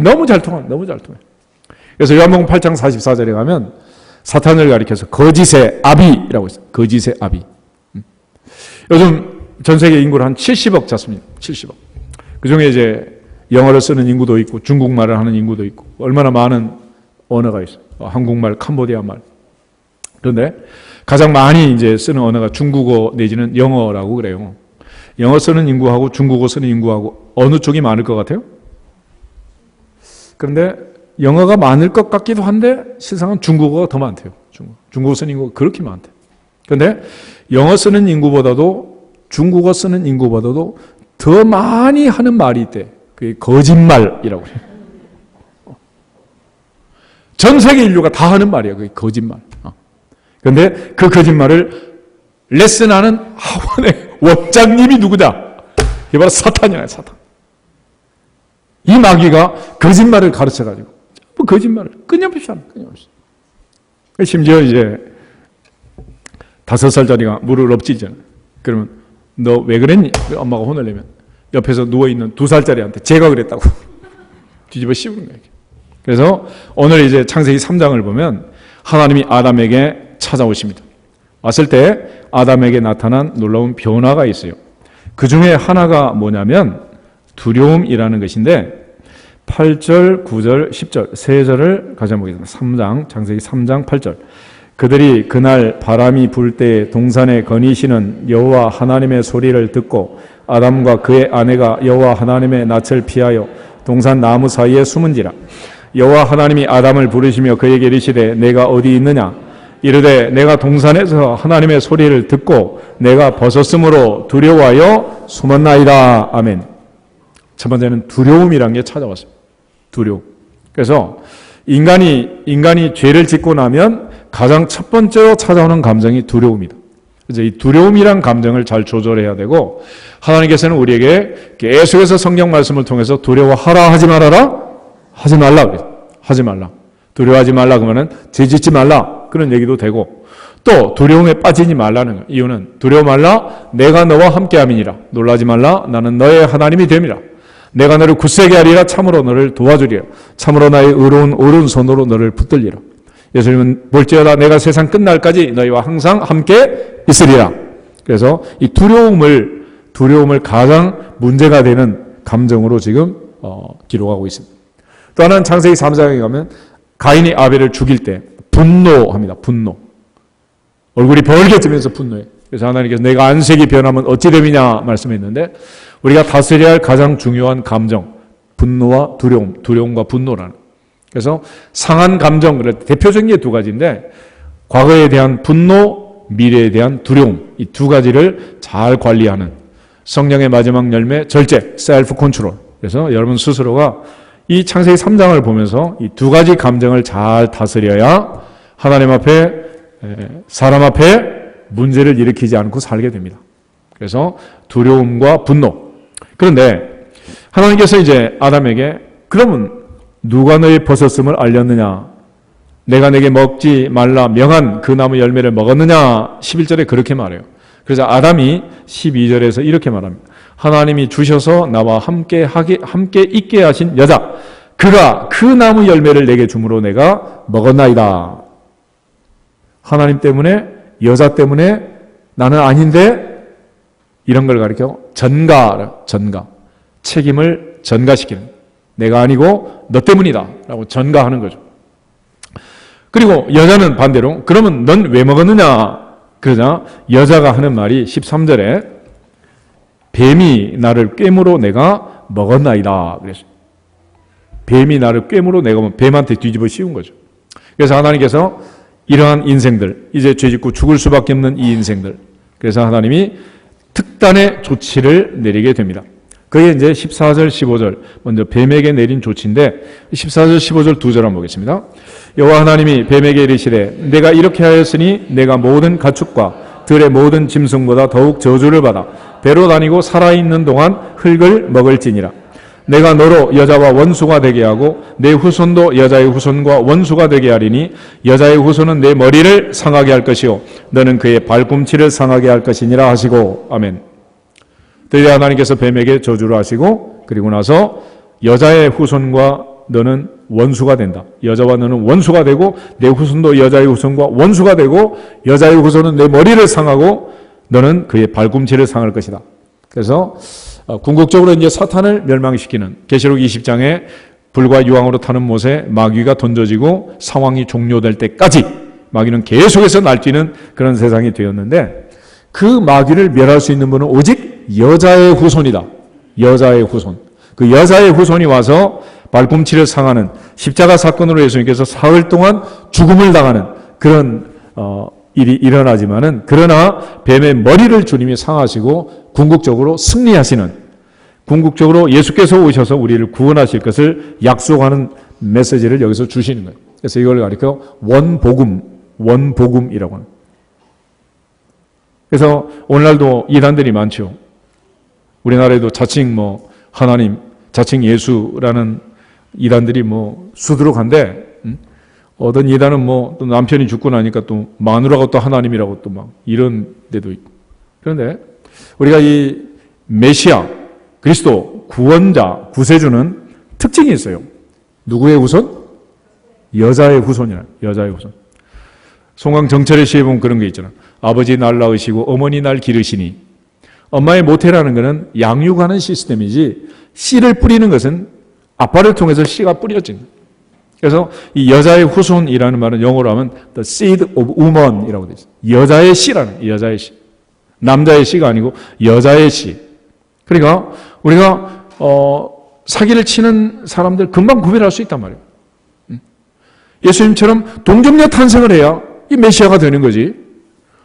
너무 잘 통해. 그래서 요한복음 8장 44절에 가면 사탄을 가리켜서 거짓의 아비라고 있어요. 거짓의 아비. 요즘 전 세계 인구를 한 70억 잡습니다. 70억. 그 중에 이제 영어를 쓰는 인구도 있고 중국말을 하는 인구도 있고 얼마나 많은 언어가 있어요. 한국말, 캄보디아 말. 그런데 가장 많이 이제 쓰는 언어가 중국어 내지는 영어라고 그래요. 영어 쓰는 인구하고 중국어 쓰는 인구하고 어느 쪽이 많을 것 같아요? 그런데 영어가 많을 것 같기도 한데 실상은 중국어가 더 많대요. 중국어 쓰는 인구가 그렇게 많대요. 그런데 영어 쓰는 인구보다도 중국어 쓰는 인구보다도 더 많이 하는 말이 있대. 그게 거짓말이라고 해요. 전 세계 인류가 다 하는 말이야. 그게 거짓말. 그런데 그 거짓말을 레슨하는 학원의 원장님이 누구다? 이게 바로 사탄이야, 사탄. 이 마귀가 거짓말을 가르쳐가지고 거짓말을 끊임없이 하는 거예요. 심지어 이제 5살짜리가 물을 엎지잖아. 그러면 너 왜 그랬니? 엄마가 혼을 내면 옆에서 누워있는 2살짜리한테 제가 그랬다고 뒤집어 씌우는 거예요. 그래서 오늘 이제 창세기 3장을 보면 하나님이 아담에게 찾아오십니다. 왔을 때 아담에게 나타난 놀라운 변화가 있어요. 그 중에 하나가 뭐냐면 두려움이라는 것인데 8절, 9절, 10절 세 절을 같이 한번 보겠습니다. 창세기 3장 8절. 그들이 그날 바람이 불 때 동산에 거니시는 여호와 하나님의 소리를 듣고 아담과 그의 아내가 여호와 하나님의 낯을 피하여 동산 나무 사이에 숨은지라. 여호와 하나님이 아담을 부르시며 그에게 이르시되 내가 어디 있느냐? 이르되 내가 동산에서 하나님의 소리를 듣고 내가 벗었으므로 두려워하여 숨었나이다. 아멘. 첫 번째는 두려움이란 게 찾아왔습니다. 두려움. 그래서 인간이 죄를 짓고 나면 가장 첫 번째로 찾아오는 감정이 두려움이다. 그래서 이 두려움이란 감정을 잘 조절해야 되고 하나님께서는 우리에게 계속해서 성경 말씀을 통해서 두려워하라 하지 말아라? 하지 말라 그래요. 하지 말라. 두려워하지 말라 그러면은 죄 짓지 말라 그런 얘기도 되고 또 두려움에 빠지지 말라는 거예요. 이유는 두려워 말라 내가 너와 함께함이니라. 놀라지 말라 나는 너의 하나님이 됨이라. 내가 너를 굳세게 하리라. 참으로 너를 도와주리라. 참으로 나의 의로운 오른손으로 너를 붙들리라. 예수님은 볼지어다 내가 세상 끝날까지 너희와 항상 함께 있으리라. 그래서 이 두려움을 가장 문제가 되는 감정으로 지금 기록하고 있습니다. 또 하나는 창세기 3장에 가면 가인이 아벨을 죽일 때 분노합니다. 분노. 얼굴이 벌개지면서 분노해. 그래서 하나님께서 내가 안색이 변하면 어찌 됨이냐 말씀했는데 우리가 다스려야 할 가장 중요한 감정 분노와 두려움과 분노라는. 그래서 상한 감정, 대표적인 게 두 가지인데 과거에 대한 분노, 미래에 대한 두려움 이 두 가지를 잘 관리하는 성령의 마지막 열매 절제, 셀프 컨트롤. 그래서 여러분 스스로가 이 창세기 3장을 보면서 이 두 가지 감정을 잘 다스려야 하나님 앞에 사람 앞에 문제를 일으키지 않고 살게 됩니다. 그래서 두려움과 분노. 그런데 하나님께서 이제 아담에게 그러면 누가 너의 벗었음을 알렸느냐? 내가 내게 먹지 말라 명한 그 나무 열매를 먹었느냐? 11절에 그렇게 말해요. 그래서 아담이 12절에서 이렇게 말합니다. 하나님이 주셔서 나와 함께 있게 하신 여자 그가 그 나무 열매를 내게 줌으로 내가 먹었나이다. 하나님 때문에 여자 때문에 나는 아닌데 이런 걸 가리켜 전가 책임을 전가시키는 내가 아니고 너 때문이다 라고 전가하는 거죠. 그리고 여자는 반대로 그러면 넌 왜 먹었느냐 그러자 여자가 하는 말이 13절에 뱀이 나를 꿰므로 내가 먹었나이다 그랬어요. 뱀이 나를 꿰므로 내가 뱀한테 뒤집어 씌운 거죠. 그래서 하나님께서 이러한 인생들 이제 죄짓고 죽을 수밖에 없는 이 인생들 그래서 하나님이 특단의 조치를 내리게 됩니다. 그게 이제 14절, 15절 먼저 뱀에게 내린 조치인데 14절, 15절 두 절 한번 보겠습니다. 여호와 하나님이 뱀에게 이르시되 내가 이렇게 하였으니 내가 모든 가축과 들의 모든 짐승보다 더욱 저주를 받아 배로 다니고 살아있는 동안 흙을 먹을지니라. 내가 너로 여자와 원수가 되게 하고 내 후손도 여자의 후손과 원수가 되게 하리니 여자의 후손은 내 머리를 상하게 할 것이요 너는 그의 발꿈치를 상하게 할 것이니라 하시고 아멘. 드디어 하나님께서 뱀에게 저주를 하시고 그리고 나서 여자의 후손과 너는 원수가 된다. 여자와 너는 원수가 되고 내 후손도 여자의 후손과 원수가 되고 여자의 후손은 내 머리를 상하고 너는 그의 발꿈치를 상할 것이다. 그래서 궁극적으로 이제 사탄을 멸망시키는 계시록 20장에 불과 유황으로 타는 못에 마귀가 던져지고 상황이 종료될 때까지 마귀는 계속해서 날뛰는 그런 세상이 되었는데 그 마귀를 멸할 수 있는 분은 오직 여자의 후손이다. 여자의 후손. 그 여자의 후손이 와서 발꿈치를 상하는 십자가 사건으로 예수님께서 사흘 동안 죽음을 당하는 그런 일이 일어나지만은 그러나 뱀의 머리를 주님이 상하시고 궁극적으로 승리하시는 궁극적으로 예수께서 오셔서 우리를 구원하실 것을 약속하는 메시지를 여기서 주시는 거예요. 그래서 이걸 가리켜 원복음이라고 합니다. 그래서 오늘날도 이단들이 많죠. 우리나라에도 자칭 하나님, 자칭 예수라는 이단들이 수두룩한데, 어떤 이단은 또 남편이 죽고 나니까 또 마누라가 또 하나님이라고 또 막 이런 데도 있고. 그런데 우리가 이 메시아, 그리스도, 구원자, 구세주는 특징이 있어요. 누구의 후손? 여자의 후손이라. 여자의 후손. 송강 정철의 시에 보면 그런 게 있잖아. 아버지 날 낳으시고 어머니 날 기르시니. 엄마의 모태라는 것은 양육하는 시스템이지 씨를 뿌리는 것은 아빠를 통해서 씨가 뿌려진. 그래서 이 여자의 후손이라는 말은 영어로 하면 the seed of woman이라고 되어 있어요. 여자의 씨라는, 여자의 씨. 남자의 씨가 아니고 여자의 씨. 그러니까 우리가 사기를 치는 사람들 금방 구별할 수 있단 말이에요. 예수님처럼 동정녀 탄생을 해야 이 메시아가 되는 거지.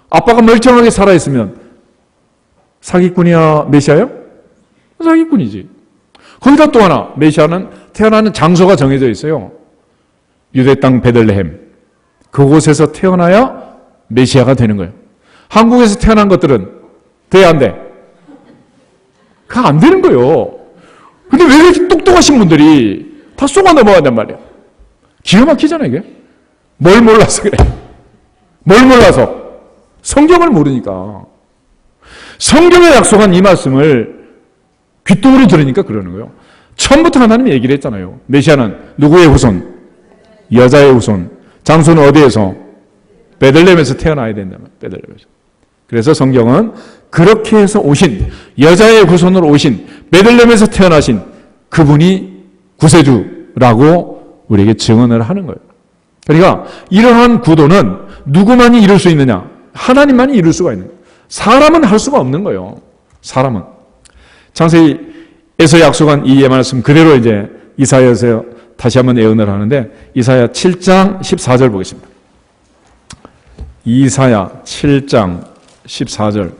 아빠가 멀쩡하게 살아있으면 사기꾼이야 메시아요? 사기꾼이지. 거기다 또 하나, 메시아는 태어나는 장소가 정해져 있어요. 유대 땅 베들레헴. 그곳에서 태어나야 메시아가 되는 거예요. 한국에서 태어난 것들은 돼, 안 돼? 그거 안 되는 거예요. 근데 왜 이렇게 똑똑하신 분들이 다 쏘가 넘어간단 말이야. 기가 막히잖아, 이게. 뭘 몰라서 그래. 뭘 몰라서. 성경을 모르니까. 성경에 약속한 이 말씀을 귓등으로 들으니까 그러는 거예요. 처음부터 하나님이 얘기를 했잖아요. 메시아는 누구의 후손? 여자의 후손. 장소는 어디에서? 베들레헴에서 태어나야 된다면. 베들레헴에서. 그래서 성경은 그렇게 해서 오신, 여자의 후손으로 오신, 베들레헴에서 태어나신 그분이 구세주라고 우리에게 증언을 하는 거예요. 그러니까 이러한 구도는 누구만이 이룰 수 있느냐? 하나님만이 이룰 수가 있는 거예요. 사람은 할 수가 없는 거예요. 사람은. 창세기에서 약속한 이 말씀 그대로 이제 이사야에서 다시 한번 예언을 하는데 이사야 7장 14절 보겠습니다. 이사야 7장 14절.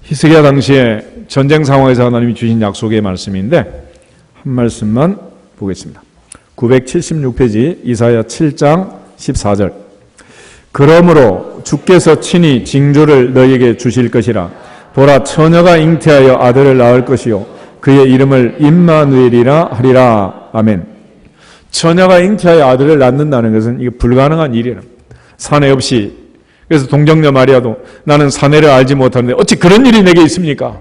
히스기야 당시에 전쟁 상황에서 하나님이 주신 약속의 말씀인데 한 말씀만 보겠습니다. 976페이지 이사야 7장 14절. 그러므로 주께서 친히 징조를 너희에게 주실 것이라. 보라, 처녀가 잉태하여 아들을 낳을 것이요 그의 이름을 임마누엘이라 하리라. 아멘. 처녀가 잉태하여 아들을 낳는다는 것은 이게 불가능한 일이라. 사내 없이. 그래서 동정녀 마리아도 나는 사내를 알지 못하는데 어찌 그런 일이 내게 있습니까?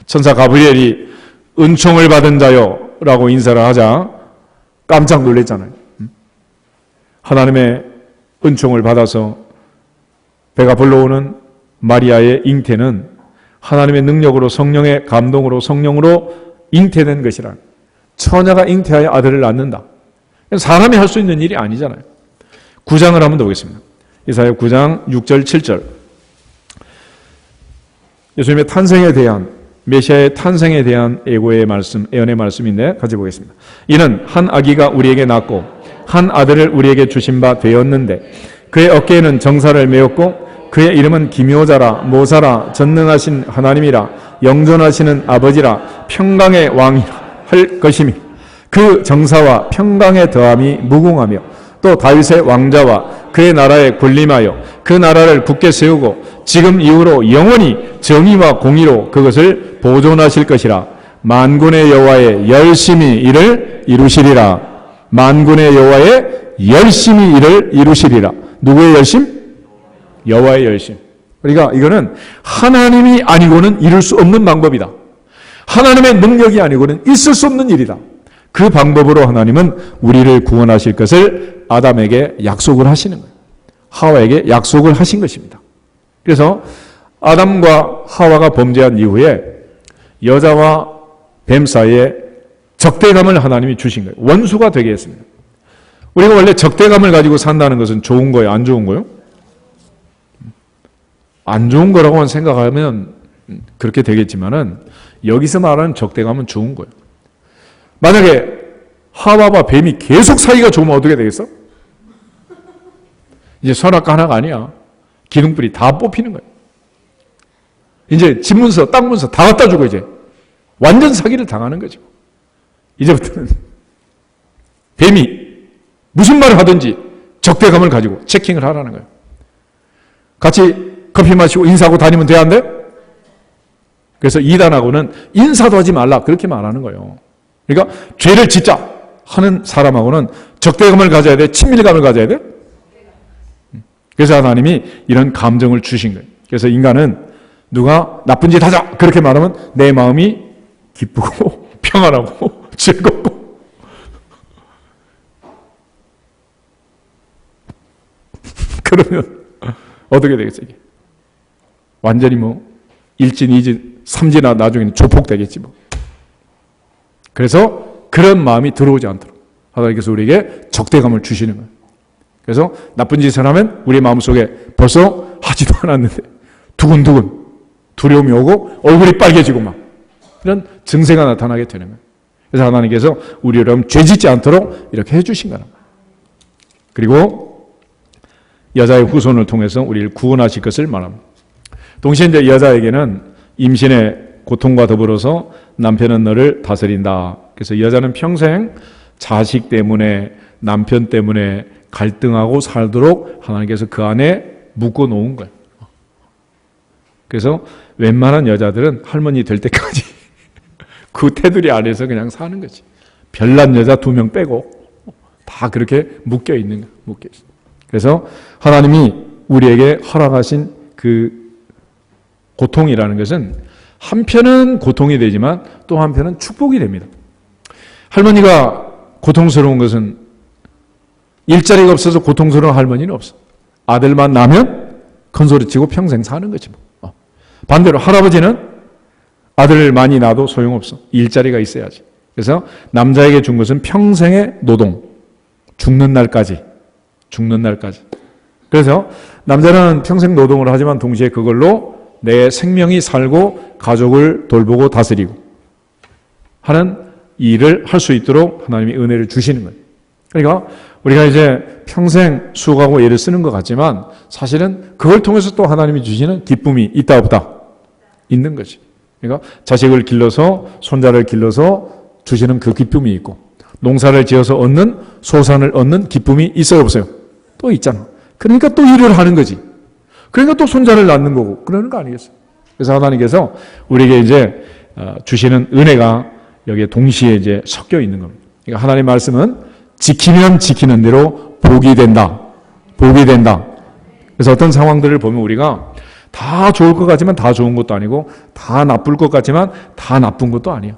천사 가브리엘이 은총을 받은 자요 라고 인사를 하자 깜짝 놀랐잖아요. 하나님의 은총을 받아서 배가 불러오는 마리아의 잉태는 하나님의 능력으로 성령의 감동으로 성령으로 잉태된 것이라. 처녀가 잉태하여 아들을 낳는다. 사람이 할 수 있는 일이 아니잖아요. 9장을 한번 더 보겠습니다. 이사야 9장 6절 7절. 예수님의 탄생에 대한, 메시아의 탄생에 대한 예고의 말씀, 예언의 말씀인데 같이 보겠습니다. 이는 한 아기가 우리에게 낳고 한 아들을 우리에게 주신 바 되었는데 그의 어깨에는 정사를 메었고 그의 이름은 기묘자라, 모사라, 전능하신 하나님이라, 영존하시는 아버지라, 평강의 왕이라 할 것이며 그 정사와 평강의 더함이 무궁하며 또 다윗의 왕자와 그의 나라에 군림하여 그 나라를 굳게 세우고 지금 이후로 영원히 정의와 공의로 그것을 보존하실 것이라. 만군의 여호와의 열심히 이를 이루시리라. 만군의 여호와의 열심히 이를 이루시리라. 누구의 열심? 여호와의 열심. 그러니까 이거는 하나님이 아니고는 이룰 수 없는 방법이다. 하나님의 능력이 아니고는 있을 수 없는 일이다. 그 방법으로 하나님은 우리를 구원하실 것을 아담에게 약속을 하시는 거예요. 하와에게 약속을 하신 것입니다. 그래서 아담과 하와가 범죄한 이후에 여자와 뱀 사이에 적대감을 하나님이 주신 거예요. 원수가 되게 했습니다. 우리가 원래 적대감을 가지고 산다는 것은 좋은 거예요? 안 좋은 거예요? 안 좋은 거라고만 생각하면 그렇게 되겠지만은 여기서 말하는 적대감은 좋은 거예요. 만약에 하와와 뱀이 계속 사이가 좋으면 어떻게 되겠어? 이제 선악과 하나가 아니야. 기둥불이 다 뽑히는 거예요. 이제 집 문서, 땅 문서 다 갖다 주고 이제 완전 사기를 당하는 거죠. 이제부터는 뱀이 무슨 말을 하든지 적대감을 가지고 체킹을 하라는 거예요. 같이 커피 마시고 인사하고 다니면 돼, 안 돼? 그래서 이단하고는 인사도 하지 말라 그렇게 말하는 거예요. 그러니까 죄를 짓자 하는 사람하고는 적대감을 가져야 돼? 친밀감을 가져야 돼? 그래서 하나님이 이런 감정을 주신 거예요. 그래서 인간은 누가 나쁜 짓 하자 그렇게 말하면 내 마음이 기쁘고 평안하고 즐겁고 그러면 어떻게 되겠어요? 이게? 완전히 뭐 1진, 2진, 3진아 나중에는 조폭되겠지 뭐. 그래서 그런 마음이 들어오지 않도록 하나님께서 우리에게 적대감을 주시는 거예요. 그래서 나쁜 짓을 하면 우리 마음속에 벌써 하지도 않았는데 두근두근 두려움이 오고 얼굴이 빨개지고 막 이런 증세가 나타나게 되는 거예요. 그래서 하나님께서 우리를 죄 짓지 않도록 이렇게 해주신 거예요. 그리고 여자의 후손을 통해서 우리를 구원하실 것을 말합니다. 동시에 이제 여자에게는 임신의 고통과 더불어서 남편은 너를 다스린다. 그래서 여자는 평생 자식 때문에 남편 때문에 갈등하고 살도록 하나님께서 그 안에 묶어 놓은 거예요. 그래서 웬만한 여자들은 할머니 될 때까지 그 테두리 안에서 그냥 사는 거지. 별난 여자 2명 빼고 다 그렇게 묶여 있는 거예요. 묶여 있어요. 그래서 하나님이 우리에게 허락하신 그 고통이라는 것은 한편은 고통이 되지만 또 한편은 축복이 됩니다. 할머니가 고통스러운 것은 일자리가 없어서 고통스러운 할머니는 없어. 아들만 낳으면 큰소리치고 평생 사는 거지 뭐. 반대로 할아버지는 아들을 많이 낳아도 소용없어. 일자리가 있어야지. 그래서 남자에게 준 것은 평생의 노동, 죽는 날까지. 그래서 남자는 평생 노동을 하지만 동시에 그걸로 내 생명이 살고 가족을 돌보고 다스리고 하는 일을 할 수 있도록 하나님이 은혜를 주시는 거예요. 그러니까 우리가 이제 평생 수고하고 애를 쓰는 것 같지만 사실은 그걸 통해서 또 하나님이 주시는 기쁨이 있다 없다? 있는 거지. 그러니까 자식을 길러서 손자를 길러서 주시는 그 기쁨이 있고 농사를 지어서 얻는 소산을 얻는 기쁨이 있어요 없어요? 또 있잖아. 그러니까 또 일을 하는 거지. 그러니까 또 손자를 낳는 거고 그러는 거 아니겠어요? 그래서 하나님께서 우리에게 이제 주시는 은혜가 여기에 동시에 이제 섞여 있는 겁니다. 그러니까 하나님 말씀은 지키면 지키는 대로 복이 된다. 복이 된다. 그래서 어떤 상황들을 보면 우리가 다 좋을 것 같지만 다 좋은 것도 아니고 다 나쁠 것 같지만 다 나쁜 것도 아니야.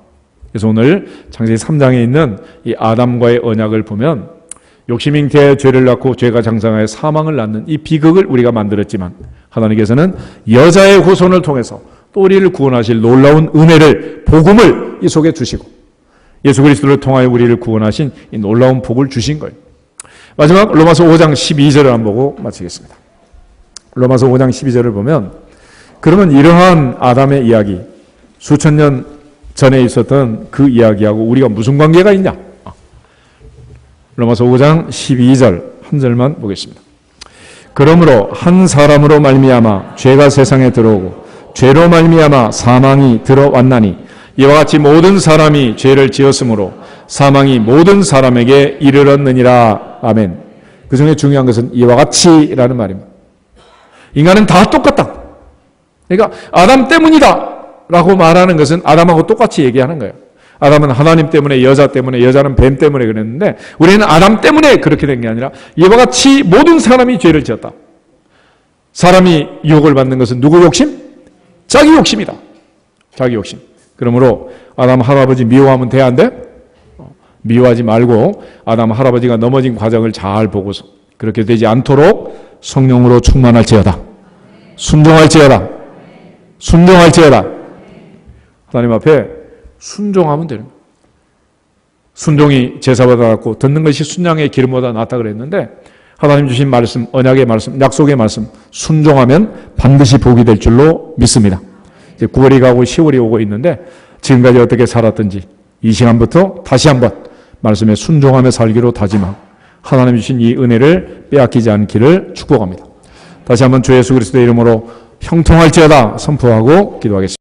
그래서 오늘 창세기 3장에 있는 이 아담과의 언약을 보면 욕심인 게 죄를 낳고 죄가 장성하여 사망을 낳는 이 비극을 우리가 만들었지만 하나님께서는 여자의 후손을 통해서 또 우리를 구원하실 놀라운 은혜를 복음을 이 속에 주시고 예수 그리스도를 통하여 우리를 구원하신 이 놀라운 복을 주신 거예요. 마지막 로마서 5장 12절을 한번 보고 마치겠습니다. 로마서 5장 12절을 보면 그러면 이러한 아담의 이야기 수천 년 전에 있었던 그 이야기하고 우리가 무슨 관계가 있냐? 로마서 5장 12절 한 절만 보겠습니다. 그러므로 한 사람으로 말미암아 죄가 세상에 들어오고 죄로 말미암아 사망이 들어왔나니 이와 같이 모든 사람이 죄를 지었으므로 사망이 모든 사람에게 이르렀느니라. 아멘. 그 중에 중요한 것은 이와 같이라는 말입니다. 인간은 다 똑같다. 그러니까 아담 때문이다 라고 말하는 것은 아담하고 똑같이 얘기하는 거예요. 아담은 하나님 때문에, 여자 때문에, 여자는 뱀 때문에 그랬는데 우리는 아담 때문에 그렇게 된 게 아니라 이와 같이 모든 사람이 죄를 지었다. 사람이 유혹을 받는 것은 누구 욕심? 자기 욕심이다. 자기 욕심. 그러므로 아담 할아버지 미워하면 돼, 안 돼? 미워하지 말고 아담 할아버지가 넘어진 과정을 잘 보고서 그렇게 되지 않도록 성령으로 충만할지어다. 순종할지어다. 순종할지어다. 하나님 앞에 순종하면 되는 거예요. 순종이 제사보다 낫고 듣는 것이 순양의 기름보다 낫다 그랬는데 하나님 주신 말씀, 언약의 말씀, 약속의 말씀 순종하면 반드시 복이 될 줄로 믿습니다. 이제 9월이 가고 10월이 오고 있는데 지금까지 어떻게 살았든지 이 시간부터 다시 한번 말씀에 순종하며 살기로 다짐하고 하나님 주신 이 은혜를 빼앗기지 않기를 축복합니다. 다시 한번 주 예수 그리스도의 이름으로 형통할지어다 선포하고 기도하겠습니다.